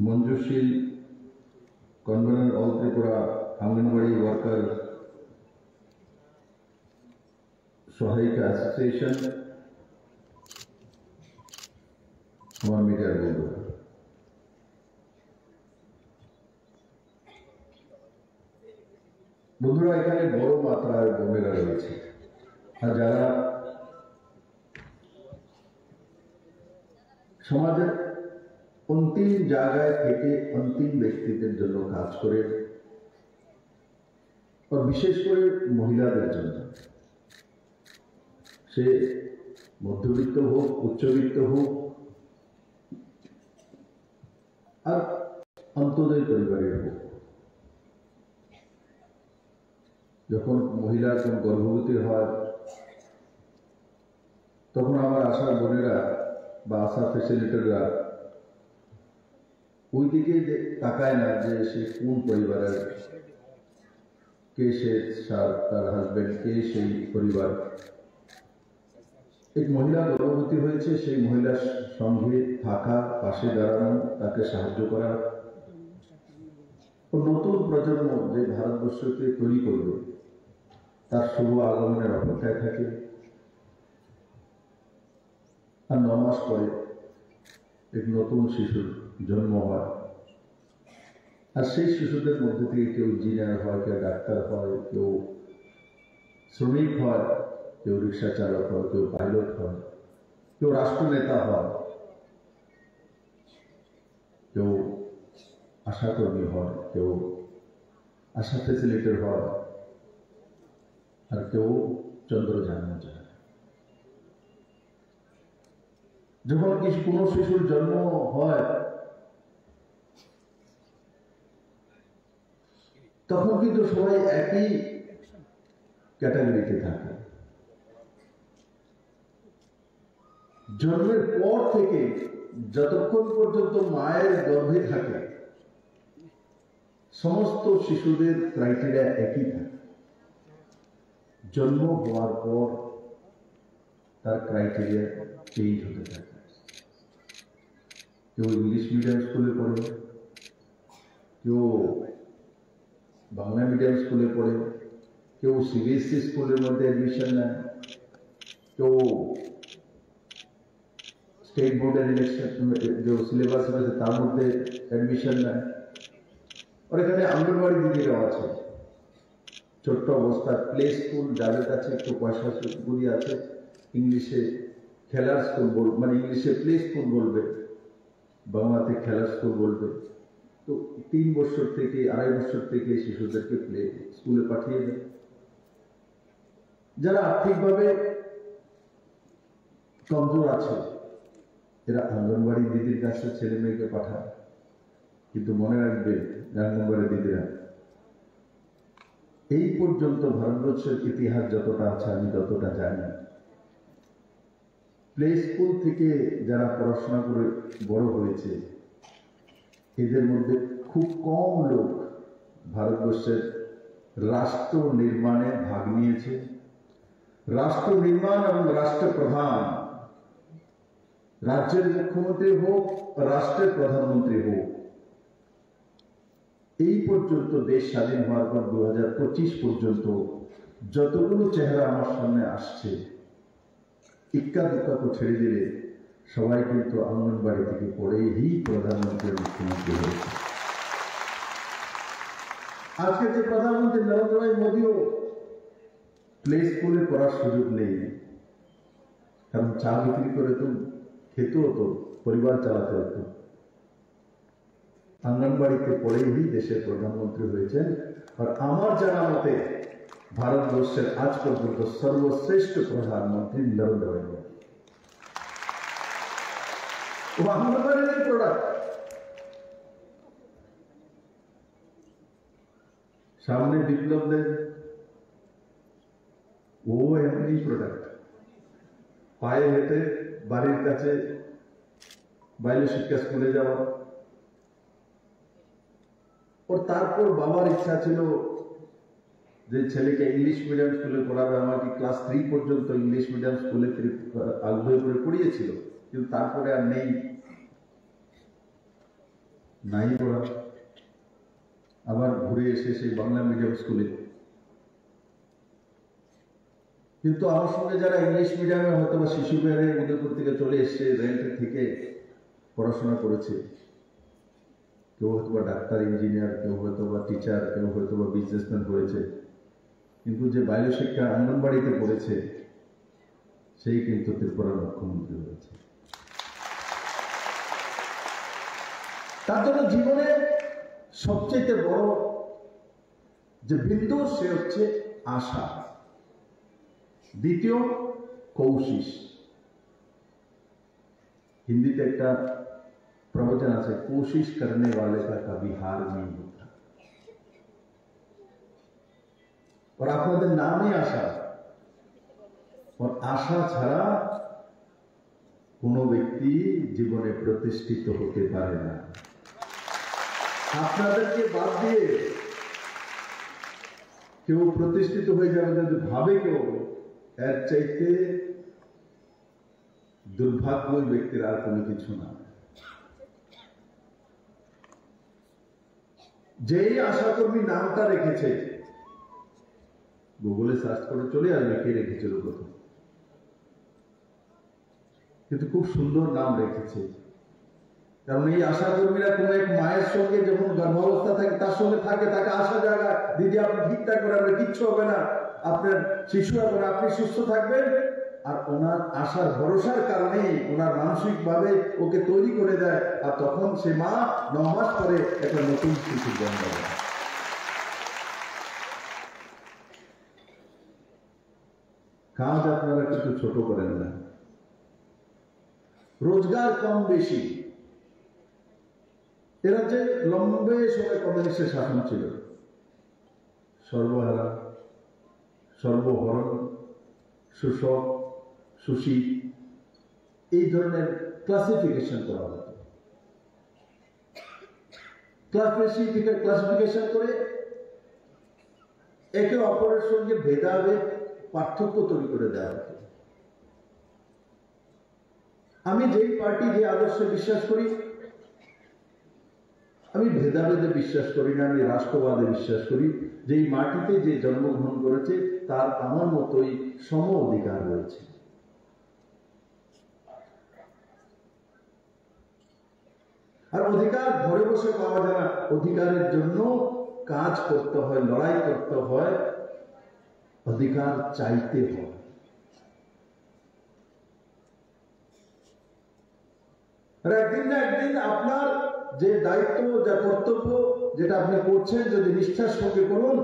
Manjusheel convener all Tripura Anganwadi worker सहायिका एसोसिएशन, हमारे मीडिया बंधु বন্ধুরা, এখানে বড় মাত্রায় বোনেরা রয়েছে আর যারা সমাজের অন্তিম জায়গায় থেকে অন্তিম ব্যক্তিদের জন্য কাজ করে, আর বিশেষ করে মহিলাদের জন্য, সে মধ্যবিত্ত হোক উচ্চবিত্ত হোক আর অন্তোদয় পরিবারের হোক, যখন মহিলা যখন গর্ভবতী হয় তখন আমার আশা বোনেরা বা আশা ফ্যাসিলিটেটররা ওই দিকে তাকায় না যে সে কোন পরিবারের, কে সে, তার হাজবেন্ড, কে সেই পরিবার। এক মহিলা গর্ভবতী হয়েছে, সেই মহিলার সঙ্গে থাকা, পাশে দাঁড়ানো, তাকে সাহায্য করা, নতুন প্রজন্ম যে ভারতবর্ষকে তৈরি করবে তার শুভ আগমনের অপেক্ষায় থাকে। আর 9 মাস পরে এক নতুন শিশুর জন্ম হয়, আর সেই শিশুদের মধ্যে থেকে কেউ ইঞ্জিনিয়ার হয়, কেউ ডাক্তার হয়, কেউ শ্রমিক হয়, কেউ রিক্সা চালক হয়, কেউ পাইলট হয়, কেউ রাষ্ট্রনেতা হয়, কেউ আশাকর্মী হয়, কেউ আশা ফ্যাসিলিটেটর হয়, আর কেউ চন্দ্রযানে যায়। যখন কোনো শিশুর জন্ম হয় তখন কিন্তু সবাই একই ক্যাটাগরিতে থাকে। জন্মের পর থেকে যতক্ষণ পর্যন্ত মায়ের গর্ভে থাকে সমস্ত শিশুদের ক্রাইটেরিয়া একই থাকে। জন্ম হওয়ার পর তার ক্রাইটেরিয়া চেঞ্জ হতে থাকে। কেউ ইংলিশ মিডিয়াম স্কুলে পড়ে, কেউ বাংলা মিডিয়াম স্কুলে পড়ে, কেউ সিবিএসসি স্কুলের মধ্যে অ্যাডমিশন নেয়, কেউ স্টেট বোর্ডের ইলেকশন যে সিলেবাস রয়েছে তার মধ্যে অ্যাডমিশন নেয়। আর এখানে অঙ্গনবাড়ি দিদিরাও আছে, ছোট্ট অবস্থায় প্লে স্কুল যাদের কাছে একটু পয়সা গুলি আছে, ইংলিশে খেলার স্কুল মানে ইংলিশে প্লে স্কুল বলবে, বাংলাতে খেলার স্কুল বলবে। তো 3 বছর থেকে 2.5 বছর থেকে শিশুদেরকে প্লে স্কুলে পাঠিয়ে দেয়। যারা আর্থিকভাবে কমজোর আছে এরা অঙ্গনবাড়ি দিদির কাছে ছেলে মেয়েকে পাঠায়। কিন্তু মনে রাখবে অঙ্গনবাড়ি দিদিরা এই পর্যন্ত ভারতবর্ষের ইতিহাস যতটা আছে আমি যতটা জানি, প্লে স্কুল থেকে যারা পড়াশোনা করে বড় হয়েছে এদের মধ্যে খুব কম লোক ভারতবর্ষের রাষ্ট্র নির্মাণে ভাগ নিয়েছে। রাষ্ট্র নির্মাণ এবং রাষ্ট্রপ্রধান, রাজ্যের মুখ্যমন্ত্রী হোক, রাষ্ট্রের প্রধানমন্ত্রী হোক, এই পর্যন্ত দেশ স্বাধীন হওয়ার পর 2025 পর্যন্ত যতগুলো চেহারা আমার সামনে আসছে, ইক্কা দুক্কাকে ছেড়ে দিলে সবাই কিন্তু অঙ্গনবাড়ি থেকে পড়েই প্রধানমন্ত্রী মুখ্যমন্ত্রী হয়েছে। আজকে যে প্রধানমন্ত্রী নরেন্দ্র ভাই মোদীও প্লে স্কুলে পড়ার সুযোগ নেই, কারণ চা বিক্রি করে তো খেত হতো, পরিবার চালাতে হতো। অঙ্গনবাড়িতে পড়েই দেশের প্রধানমন্ত্রী হয়েছেন। আর আমার জানা মতে ভারতবর্ষের আজ পর্যন্ত সর্বশ্রেষ্ঠ প্রধানমন্ত্রী নরেন্দ্র ভাই মোদী। ও অঙ্গনবাড়ির প্রোডাক্ট। সামনে বিপ্লব দেন, ও এমনি প্রোডাক্ট। পায়ে হেঁটে বাড়ির কাছে বাইরে শিক্ষা স্কুলে যাওয়া। ওর তারপর বাবার ইচ্ছা ছিল যে ছেলেকে ইংলিশ মিডিয়াম স্কুলে পড়াবে। আমাকে ক্লাস 3 পর্যন্ত ইংলিশ মিডিয়াম স্কুলে আগ্রহ করে পড়িয়েছিল, কিন্তু তারপরে আর নাই পড়া। আবার ঘুরে এসে সেই বাংলা মিডিয়াম স্কুলে। কিন্তু আমার সঙ্গে যারা ইংলিশ মিডিয়ামে হয়তো বা শিশু বিহারে উদয়পুর থেকে চলে এসছে, রেন্ট থেকে পড়াশোনা করেছে, কেউ হয়তো বা ডাক্তার, ইঞ্জিনিয়ার, কেউ হয়তো বা টিচার, কেউ হয়তো বা বিজনেসম্যান হয়েছে, কিন্তু যে বাল্য শিক্ষা অঙ্গনবাড়িতে পড়েছে সেই কিন্তু ত্রিপুরার মুখ্যমন্ত্রী হয়েছে। তার জন্য জীবনে সবচেয়ে বড় যে বিন্দু সে হচ্ছে আশা। দ্বিতীয় কৌশিস। হিন্দিতে একটা প্রবচন আছে, কোशिश करने वाले का कभी हार नहीं होता। और আপনাদের নামই আশা। और আশা ছাড়া কোনো ব্যক্তি জীবনে প্রতিষ্ঠিত হতে পারে না। আপনাদেরকে বাদ দিয়ে কেউ প্রতিষ্ঠিত হয়ে যাবে যদি ভাবে কেউ, এর চাইতে দুর্ভাগ্য ব্যক্তির আর কোনো কিছু না। যেই আশাকর্মী নামটা রেখেছে, গুগলে সার্চ করে চলে আসবে কে রেখেছিল প্রথম, কিন্তু খুব সুন্দর নাম রেখেছে। কারণ এই আশাকর্মীরা কোন এক মায়ের সঙ্গে যখন গর্ভাবস্থা থাকে তার সঙ্গে থাকে, তাকে আশা জায়গা দিদি আপনি ঠিকঠাক করে আসবে, কিচ্ছু হবে না, আপনার শিশু হবে না, আপনি সুস্থ থাকবেন। আর ওনার আশার ভরসার কারণে ওনার মানসিক ভাবে ওকে তৈরি করে দেয়, আর তখন সে মা 9 মাস পরে একটা নতুন শিশু জন্ম দেয়। কাজ আপনারা কিন্তু ছোট করেন না। রোজগার কম বেশি, এরা যে লম্বে সময় কমিউনিস্টের শাসন ছিল, সর্বহারা, সর্বহরণ, শোষক, শোষিত, এই ধরনের ক্লাসিফিকেশন করা হতো। ক্লাসিফিকেশন করে একে অপরের সঙ্গে ভেদাভেদ, পার্থক্য তৈরি করে দেওয়া হতো। আমি যেই পার্টি, যে আদর্শে বিশ্বাস করি, আমি ভেদাভেদে বিশ্বাস করি না, আমি রাষ্ট্রবাদে বিশ্বাস করি। যেই মাটিতে যে জন্মগ্রহণ করেছে তার আমার মতোই সম অধিকার রয়েছে। আর অধিকার ঘরে বসে পাওয়া যায় না, অধিকারের জন্য কাজ করতে হয়, লড়াই করতে হয়, অধিকার চাইতে হয়। আর একদিন না একদিন আপনার যে দায়িত্ব, যা কর্তব্য, যেটা আপনি করছেন, যদি নিষ্ঠার সঙ্গে করুন,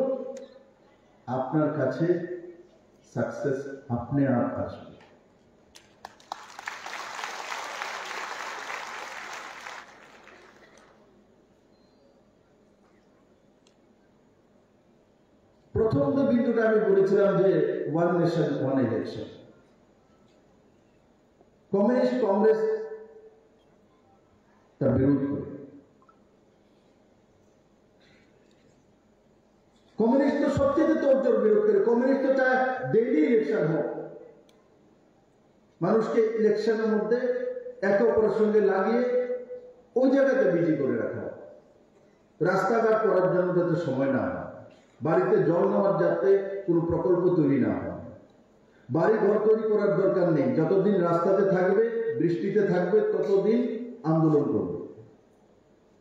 আপনার কাছে সাকসেস আপনি আর আসবে। প্রথম যে বিন্দুটা আমি বলেছিলাম যে one nation one election, Congress তার বিরোধ করে। পরিচয় বিরোধ করে। কমিউনিস্ট তো চায় ডেইলি ইলেকশন হোক, মানুষকে ইলেকশনের মধ্যে একে অপরের সঙ্গে লাগিয়ে ওই জায়গাতে বিজি করে রাখা, রাস্তাঘাট করার জন্য যাতে সময় না হয়, বাড়িতে জল নেওয়ার যাতে কোনো প্রকল্প তৈরি না হয়, বাড়ি ঘর তৈরি করার দরকার নেই, যতদিন রাস্তাতে থাকবে বৃষ্টিতে থাকবে ততদিন আন্দোলন করবে।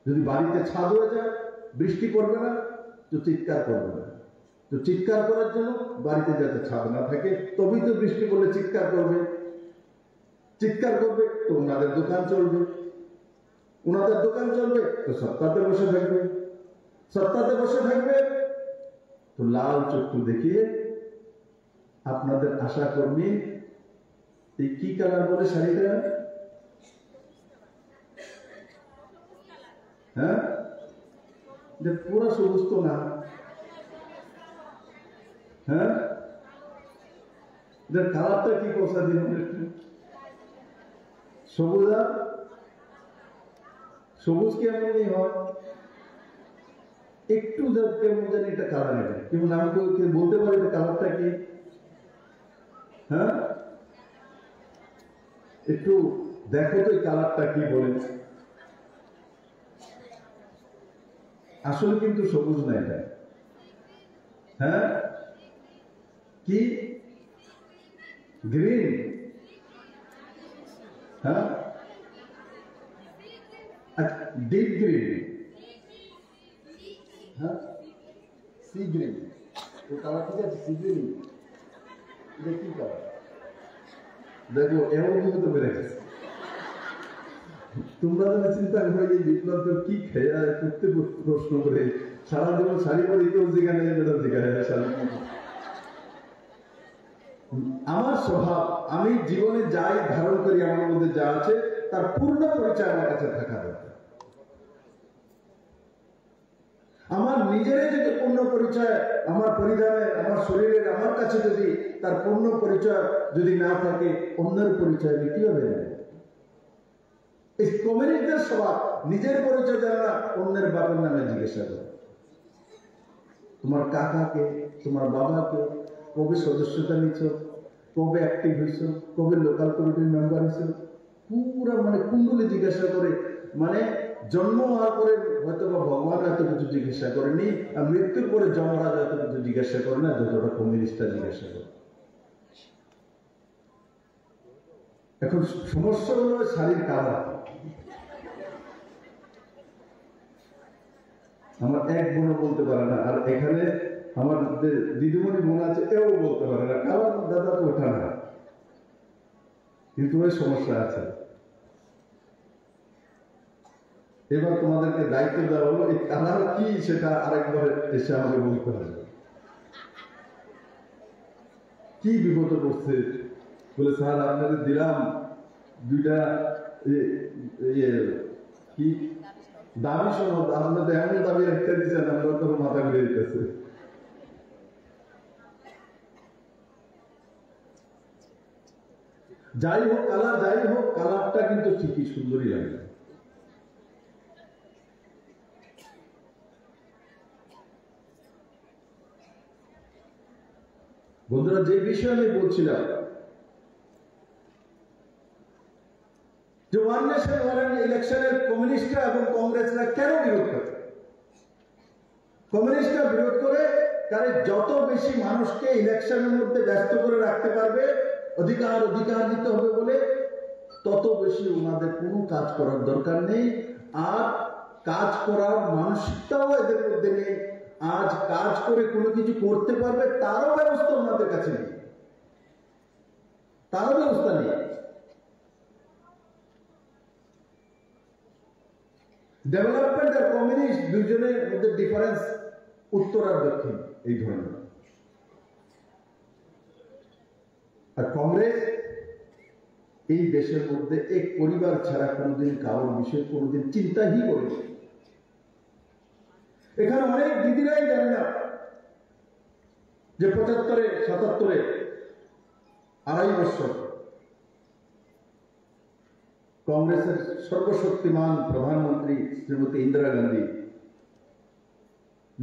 যদি বাড়িতে ছাদ হয়ে যায়, বৃষ্টি পড়বে না তো চিৎকার করবে না, তো চিৎকার করার জন্য বাড়িতে যাতে ছাদ না থাকে, তবেই তো বৃষ্টি পড়লে চিৎকার করবে, চিৎকার করবে তো ওনাদের দোকান চলবে, ওনাদের দোকান চলবে তো সত্তাতে বসে থাকবে, সত্তাতে বসে থাকবে তো লাল চক্ষু দেখিয়ে আপনাদের আশা কর্মী এই কি কালার বলে শাড়িটা, হ্যাঁ পুরো সবুজ তো না, হ্যাঁ এটার কালারটা কি কথা দিন, সবুজ আর সবুজ কি এমন নেই হয়, একটু কেমন জানি এটা কালার, এটা কেমন আমি বলতে পারি এটা কালারটা কি, হ্যাঁ একটু দেখো তো এই কালারটা কি বলে, আসলে কিন্তু সবুজ না এটা, হ্যাঁ কি গ্রিন, হ্যাঁ ডিপ গ্রিন, হ্যাঁ সি গ্রিন, তো কালার ঠিক আছে, সি গ্রিন এটা কি কালার, দেখো এমন কিন্তু তো বেড়ে গেছে। তোমরা যদি চিন্তা করে এই বিপ্লব কি খেয়ে করতে প্রশ্ন করে সারা জীবন শাড়ি পরে কেউ যেখানে যেখানে, আমার স্বভাব, আমি জীবনে যাই ধারণ করি, আমার মধ্যে যা আছে তার পূর্ণ পরিচয় আমার কাছে থাকা দরকার। আমার নিজের যদি পূর্ণ পরিচয়, আমার পরিধানের, আমার শরীরের, আমার কাছে যদি তার পূর্ণ পরিচয় যদি না থাকে, অন্যের পরিচয় আমি কিভাবে নেব? এই কমিউনিটির স্বভাব, নিজের পরিচয় জানা না, অন্যের বাবার নামে জিজ্ঞাসা করে। তোমার কাকাকে, তোমার বাবাকে, কবে সদস্যতা নিচ্ছ, কবে অ্যাক্টিভ হয়েছ, কবে লোকাল কমিটির মেম্বার হয়েছ, পুরা মানে কুণ্ডলে জিজ্ঞাসা করে, মানে জন্ম হওয়ার পরে হয়তো বা ভগবান এত কিছু জিজ্ঞাসা করেনি, আর মৃত্যুর পরে যমরাজ এত কিছু জিজ্ঞাসা করে না যতটা কমিউনিস্টরা জিজ্ঞাসা করে। এখন সমস্যা হলো শাড়ির কালার। আমার এক বোনও বলতে পারে না, আর এখানে আমার দিদিমণি বোন আছে, এও বলতে পারে না, কালার দাদা তো ওঠা না, কিন্তু ওই সমস্যা আছে। এবার তোমাদেরকে দায়িত্ব দেওয়া হলো, এই কালার কি সেটা আরেকবার এসে আমাকে বলতে হবে। কি বিপদে পড়ছে বলে, স্যার আপনাদের দিলাম দুইটা কি দাবি সনদ, আপনাদের এমন দাবি একটা দিচ্ছেন আমরা তো মাথা ঘুরে যেতেছে। যাই হোক কালার, যাই হোক কালারটা কিন্তু ঠিকই সুন্দরই লাগে। বন্ধুরা, যে বিষয়ে আমি বলছিলাম যে ওয়ান নেশন ওয়ান ইলেকশনের কমিউনিস্টরা এবং কংগ্রেসরা কেন বিরোধ করে? কমিউনিস্টরা বিরোধ করে কারণ যত বেশি মানুষকে ইলেকশনের মধ্যে ব্যস্ত করে রাখতে পারবে, অধিকার অধিকার দিতে হবে বলে, তত বেশি ওনাদের কোনো কাজ করার দরকার নেই, আর কাজ করার মানসিকতাও এদের মধ্যে নেই। আজ কাজ করে কোনো কিছু করতে পারবে তারও ব্যবস্থা ওনাদের কাছে নেই, তারও ব্যবস্থা নেই। ডেভেলপমেন্ট আর কমিউনিস্ট দুজনের মধ্যে ডিফারেন্স উত্তর আর দক্ষিণ এই ধরনের। আর কংগ্রেস এই দেশের মধ্যে এক পরিবার ছাড়া কোনোদিন কারোর বিষয়ে কোনোদিন চিন্তাই করেনি। এখানে অনেক দিদিরাই জানে না যে 75-এ 77-এ 2.5 বছর কংগ্রেসের সর্বশক্তিমান প্রধানমন্ত্রী শ্রীমতী ইন্দিরা গান্ধী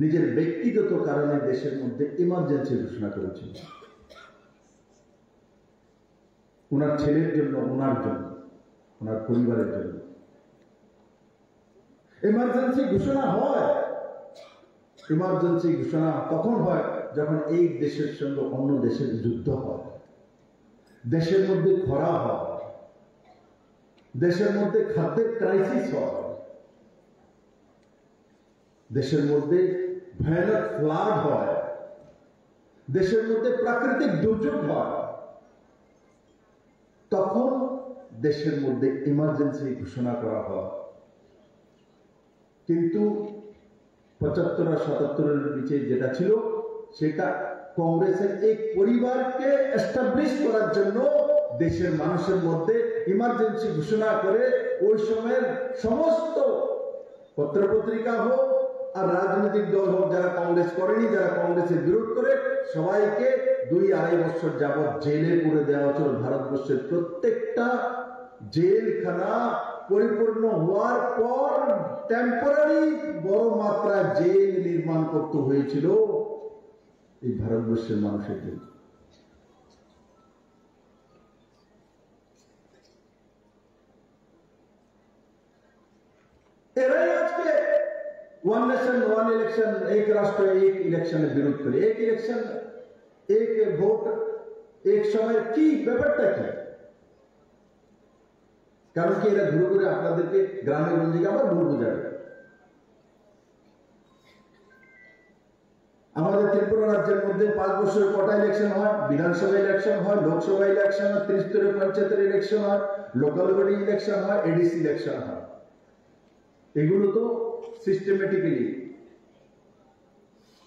নিজের ব্যক্তিগত কারণে দেশের মধ্যে ইমার্জেন্সি ঘোষণা করেছিল, ওনার ছেলের জন্য, ওনার জন্য, ওনার পরিবারের জন্য। ইমার্জেন্সি ঘোষণা হয়, ইমার্জেন্সি ঘোষণা তখন হয় যখন এই দেশের সঙ্গে অন্য দেশের যুদ্ধ হয়, দেশের মধ্যে খরা হয়, দেশের মধ্যে খাদ্যের ক্রাইসিস হয়, দেশের মধ্যে ভয়ানক ফ্লাড হয়, দেশের মধ্যে প্রাকৃতিক দুর্যোগ হয়, তখন দেশের মধ্যে ইমার্জেন্সি ঘোষণা করা হয়। কিন্তু 75 আর 77-এর নিচে যেটা ছিল সেটা কংগ্রেসের এক পরিবারকে এস্টাবলিশ করার জন্য দেশের মানুষের মধ্যে ইমার্জেন্সি ঘোষণা করে ওই সময়ের সমস্ত পত্রপত্রিকা হোক আর রাজনৈতিক দল হোক, যারা কংগ্রেস করেনি, যারা কংগ্রেসের বিরোধ করে, সবাইকে 2-2.5 বছর যাবৎ জেলে পুরে দেওয়া হচ্ছিল। ভারতবর্ষের প্রত্যেকটা জেলখানা পরিপূর্ণ হওয়ার পর টেম্পোরারি বড় মাত্রা জেল নির্মাণ করতে হয়েছিল এই ভারতবর্ষের মানুষের জন্য। এরাই আজকে ওয়ান নেশন ওয়ান ইলেকশন, এক রাষ্ট্র এক ইলেকশনের বিরোধ করে। এক ইলেকশন এক ভোট এক সময়, কি ব্যাপারটা কি? কারণ কি এরা ঘুরে ঘুরে আপনাদেরকে গ্রামে গঞ্জে আবার ভুল বোঝাবে। আমাদের ত্রিপুরা রাজ্যের মধ্যে 5 বছরে কটা ইলেকশন হয়? বিধানসভা ইলেকশন হয়, লোকসভা ইলেকশন হয়, 30 পঞ্চায়েতের ইলেকশন হয়, লোকাল বডি ইলেকশন হয়, এডিসি ইলেকশন হয়। এগুলো তো সিস্টেমেটিক্যালি।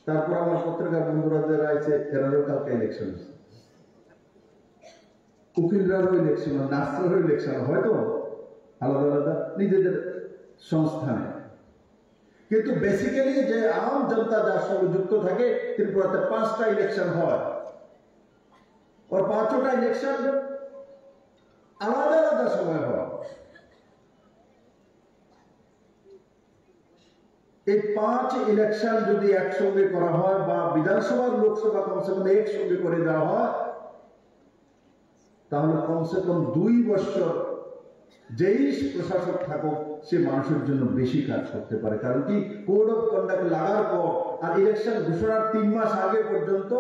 তারপর আমার পত্রিকার বন্ধুরা যারা আছে এরারও কালকে ইলেকশন, উকিলরারও ইলেকশন, নার্সেরও ইলেকশন, হয়তো আলাদা আলাদা নিজেদের সংস্থানে। কিন্তু বেসিক্যালি যে আম জনতা যার সঙ্গে যুক্ত থাকে, ত্রিপুরাতে 5টা ইলেকশন হয়, আর 5টা ইলেকশন আলাদা আলাদা সময় হয়। এই 5 ইলেকশন যদি একসঙ্গে করা হয় বা বিধানসভা লোকসভা কমসে কম একসঙ্গে করে দেওয়া হয়, তাহলে কমসে কম 2 বছর যেই প্রশাসক থাকুক সে মানুষের জন্য বেশি কাজ করতে পারে। কারণ কি, কোড অফ কন্ডাক্ট লাগার পর আর ইলেকশন ঘোষণার 3 মাস আগে পর্যন্ত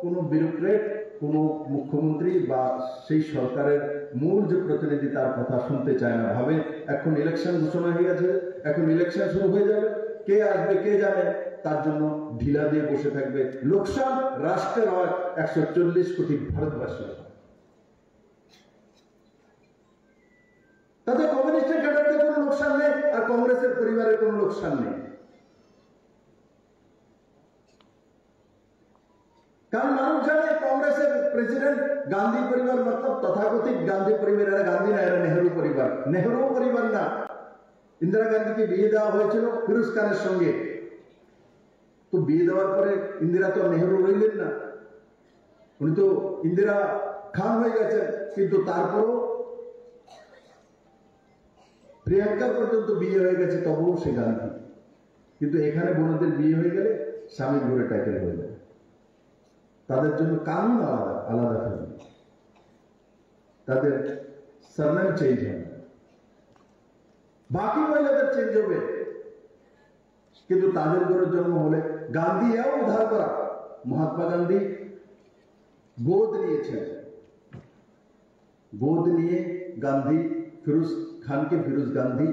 কোনো ব্যুরোক্রেট, কোনো মুখ্যমন্ত্রী বা সেই সরকারের মূল যে প্রতিনিধি তার কথা শুনতে চায় না। ভাবে এখন ইলেকশন ঘোষণা হয়ে গেছে, এখন ইলেকশন শুরু হয়ে যাবে, কে আসবে কে জানে, তার জন্য ঢিলা দিয়ে বসে থাকবে। লোকসান রাষ্ট্রের হয় 140 কোটি ভারতবাসী। তাতে কমিউনিস্টের ক্যাডারদের কোনো লোকসান নেই আর কংগ্রেসের পরিবারের কোনো লোকসান নেই। কারণ মানুষ জানে কংগ্রেসের প্রেসিডেন্ট গান্ধী পরিবার, মতলব তথাকথিত গান্ধী পরিবার। এরা গান্ধী না, এরা নেহরু পরিবার। নেহরু পরিবার না, ইন্দিরা গান্ধীকে বিয়ে দেওয়া হয়েছিল ফিরোজ খানের সঙ্গে। তো বিয়ে দেওয়ার পরে ইন্দিরা তো নেহরু রইলেন না, উনি তো ইন্দিরা খান হয়ে গেছেন। কিন্তু তারপরও প্রিয়াঙ্কা পর্যন্ত বিয়ে হয়ে গেছে, তবুও সে গান্ধী। কিন্তু এখানে বোনদের বিয়ে হয়ে গেলে স্বামীর ঘরে টাইটেল হয়ে যায়। তাদের জন্য কানুন আলাদা আলাদা থাকবে, তাদের সারনেম চেঞ্জ হবে, বাকি মহিলাদের চেঞ্জ হবে। কিন্তু তাদের ঘরে জন্ম হলে গান্ধী এও উদ্ধার করা। মহাত্মা গান্ধী গোদ নিয়েছেন, গোদ নিয়ে গান্ধী ফিরোজ খানকে ফিরোজ গান্ধী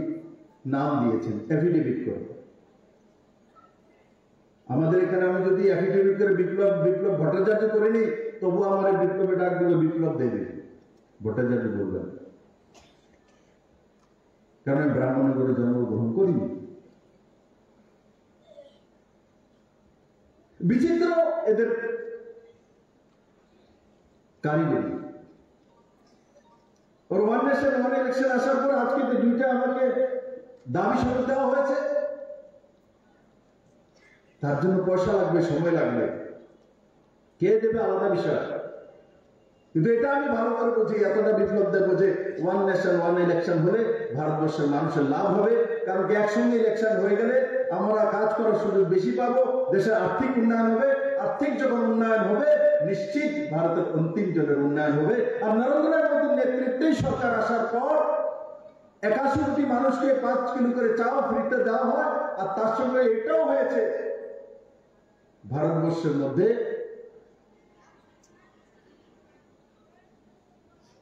নাম দিয়েছেন এফিডেভিট করে। আমাদের এখানে আমি যদি এফিডেভিট করে বিপ্লব ভট্টাচার্য করে নিই, তবু আমার বিপ্লবে ডাক দেবে, বিপ্লব দেবে ভট্টাচার্য বলবেন, কারণ আমি ব্রাহ্মণ করে জন্মগ্রহণ করিনি। বিচিত্র এদের কারিগরি। और वन नेशन वन इलेक्शन আসার পর আজকে যে 2টা আমাকে দাবি শুরু দেওয়া হয়েছে, তার জন্য পয়সা লাগবে, সময় লাগবে, কে দেবে আলাদা বিষয়। কিন্তু এটা আমি ভালো করে বুঝি, এতটা বিপ্লব দেখবো যে ওয়ান নেশন ওয়ান ইলেকশন হলে ভারতবর্ষের মানুষের লাভ হবে। কারণ একসঙ্গে ইলেকশন হয়ে গেলে আমরা কাজ করার সুযোগ বেশি পাবো, দেশের আর্থিক উন্নয়ন হবে। আর্থিক যখন উন্নয়ন হবে নিশ্চিত ভারতের অন্তিম জনের উন্নয়ন হবে। আর নরেন্দ্র মোদীর নেতৃত্বেই সরকার আসার পর 81 কোটি মানুষকে 5 কিলো করে চাল ফ্রিতে দেওয়া হয়। আর তার সঙ্গে এটাও হয়েছে ভারতবর্ষের মধ্যে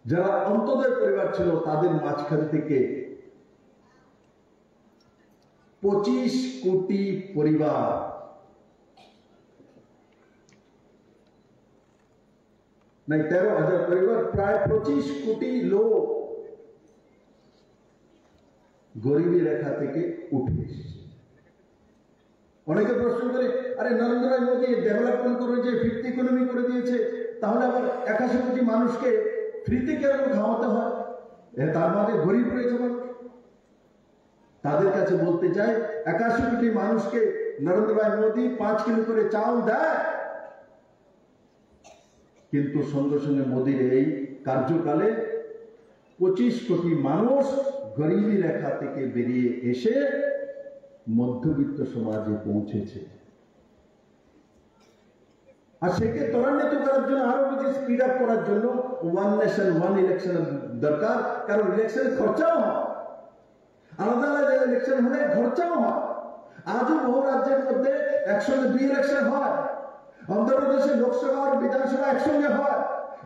যারা অন্তোদয় পরিবার ছিল তাদের মাঝখান থেকে 25 কোটি পরিবার নাই 13,000 পরিবার, প্রায় 25 কোটি লোক গরিবী রেখা থেকে উঠে এসেছে। অনেকে প্রশ্ন করে, আরে নরেন্দ্র মোদী ডেভেলপমেন্ট করে যে ফিফথ ইকোনমি করে দিয়েছে, তাহলে আবার 81 কোটি মানুষকে ফ্রিতে কেন খাওয়াতে হয়? তার মধ্যে গরিব রয়েছে মানুষ। তাদের কাছে বলতে চাই, 81 কোটি মানুষকে নরেন্দ্র মোদী 5 কিলো করে চাল দেয়, কিন্তু সঙ্গে সঙ্গে মোদীর এই কার্যকালে 25 কোটি মানুষ গরিবী রেখা থেকে বেরিয়ে এসে মধ্যবিত্ত সমাজে পৌঁছেছে। আর সেকে ত্বরান্বিত করার জন্য, আরো বেশি স্পিড আপ করার জন্য ওয়ান নেশন ওয়ান ইলেকশন দরকার। কারণ ইলেকশন খরচাও হয়, আলাদা আলাদা ইলেকশন হলে খরচাও হয়। আজও বহু রাজ্যের মধ্যে একসঙ্গে 2 ইলেকশন হয়। অন্ধ্রপ্রদেশে লোকসভা আর বিধানসভা একসঙ্গে হয়,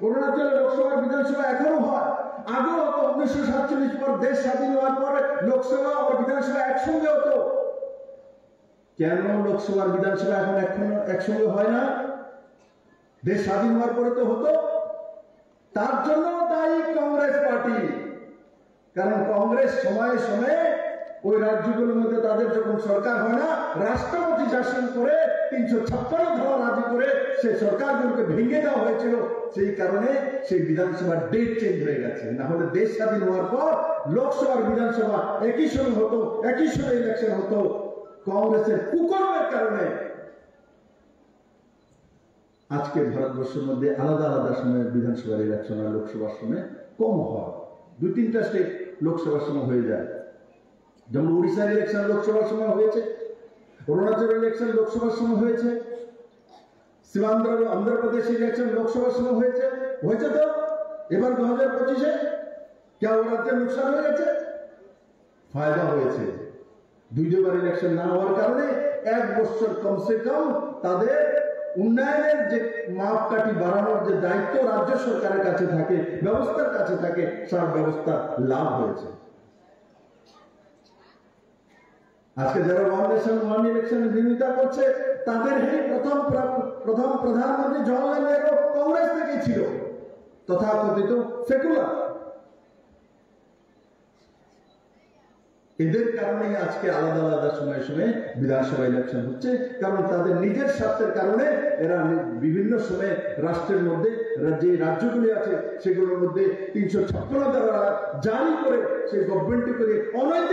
অরুণাচলে লোকসভা আর বিধানসভা এখনো হয়। আগেও হতো, 1947 পর দেশ স্বাধীন হওয়ার পরে লোকসভা আর বিধানসভা একসঙ্গে হতো। কেন লোকসভা আর বিধানসভা এখন একসঙ্গে হয় না? দেশ স্বাধীন হওয়ার পরে তো হতো। তার জন্য দায়ী কংগ্রেস পার্টি। কারণ কংগ্রেস সময়ে সময়ে ওই রাজ্যগুলোর মধ্যে তাদের যখন সরকার হয় না, রাষ্ট্রপতি শাসন করে 356 ধারা রাজি করে সেই সরকারগুলোকে ভেঙে দেওয়া হয়েছিল। সেই কারণে সেই বিধানসভার ডেট চেঞ্জ হয়ে গেছে। না হলে দেশ স্বাধীন হওয়ার পর লোকসভার বিধানসভা একই সঙ্গে হতো, একই সঙ্গে ইলেকশন হতো। কংগ্রেসের কুকর্মের কারণে আজকে ভারতবর্ষের মধ্যে আলাদা আলাদা সময়ে বিধানসভার ইলেকশন আর লোকসভার সময় কম হয়। 2-3টা স্টেট লোকসভার সময় হয়ে যায়। যেমন উড়িষ্যার ইলেকশন লোকসভার সময় হয়েছে, অরুণাচল ইলেকশন লোকসভার সময় হয়েছে, অন্ধ্রপ্রদেশ ইলেকশন লোকসভার সময় হয়েছে। তো এবার 2025-এ কে ও রাজ্যে নুকসান হয়ে গেছে? ফায়দা হয়েছে। 2বার ইলেকশন না হওয়ার কারণে 1 বছর কমসে কম তাদের উন্নয়নের যে মাপকাঠি বাড়ানোর যে দায়িত্ব রাজ্য সরকারের কাছে থাকে, ব্যবস্থার কাছে থাকে, সার ব্যবস্থা লাভ হয়েছে। আজকে যারা ওয়ান নেশন ওয়ান ইলেকশনের বিরোধিতা করছে, তাদের এই প্রথম প্রধানমন্ত্রী জওয়াহরলাল নেহরু কংগ্রেস থেকে ছিল, তথাকথিত সেকুলার। এদের কারণেই আজকে আলাদা আলাদা সময়ে সময়ে বিধানসভা ইলেকশন হচ্ছে। কারণ তাদের নিজের স্বার্থের কারণে এরা বিভিন্ন সময়ে রাষ্ট্রের মধ্যে যে রাজ্যগুলি আছে সেগুলোর মধ্যে 356 ধারা জারি করে সেই গভর্নমেন্ট করে অনৈতিক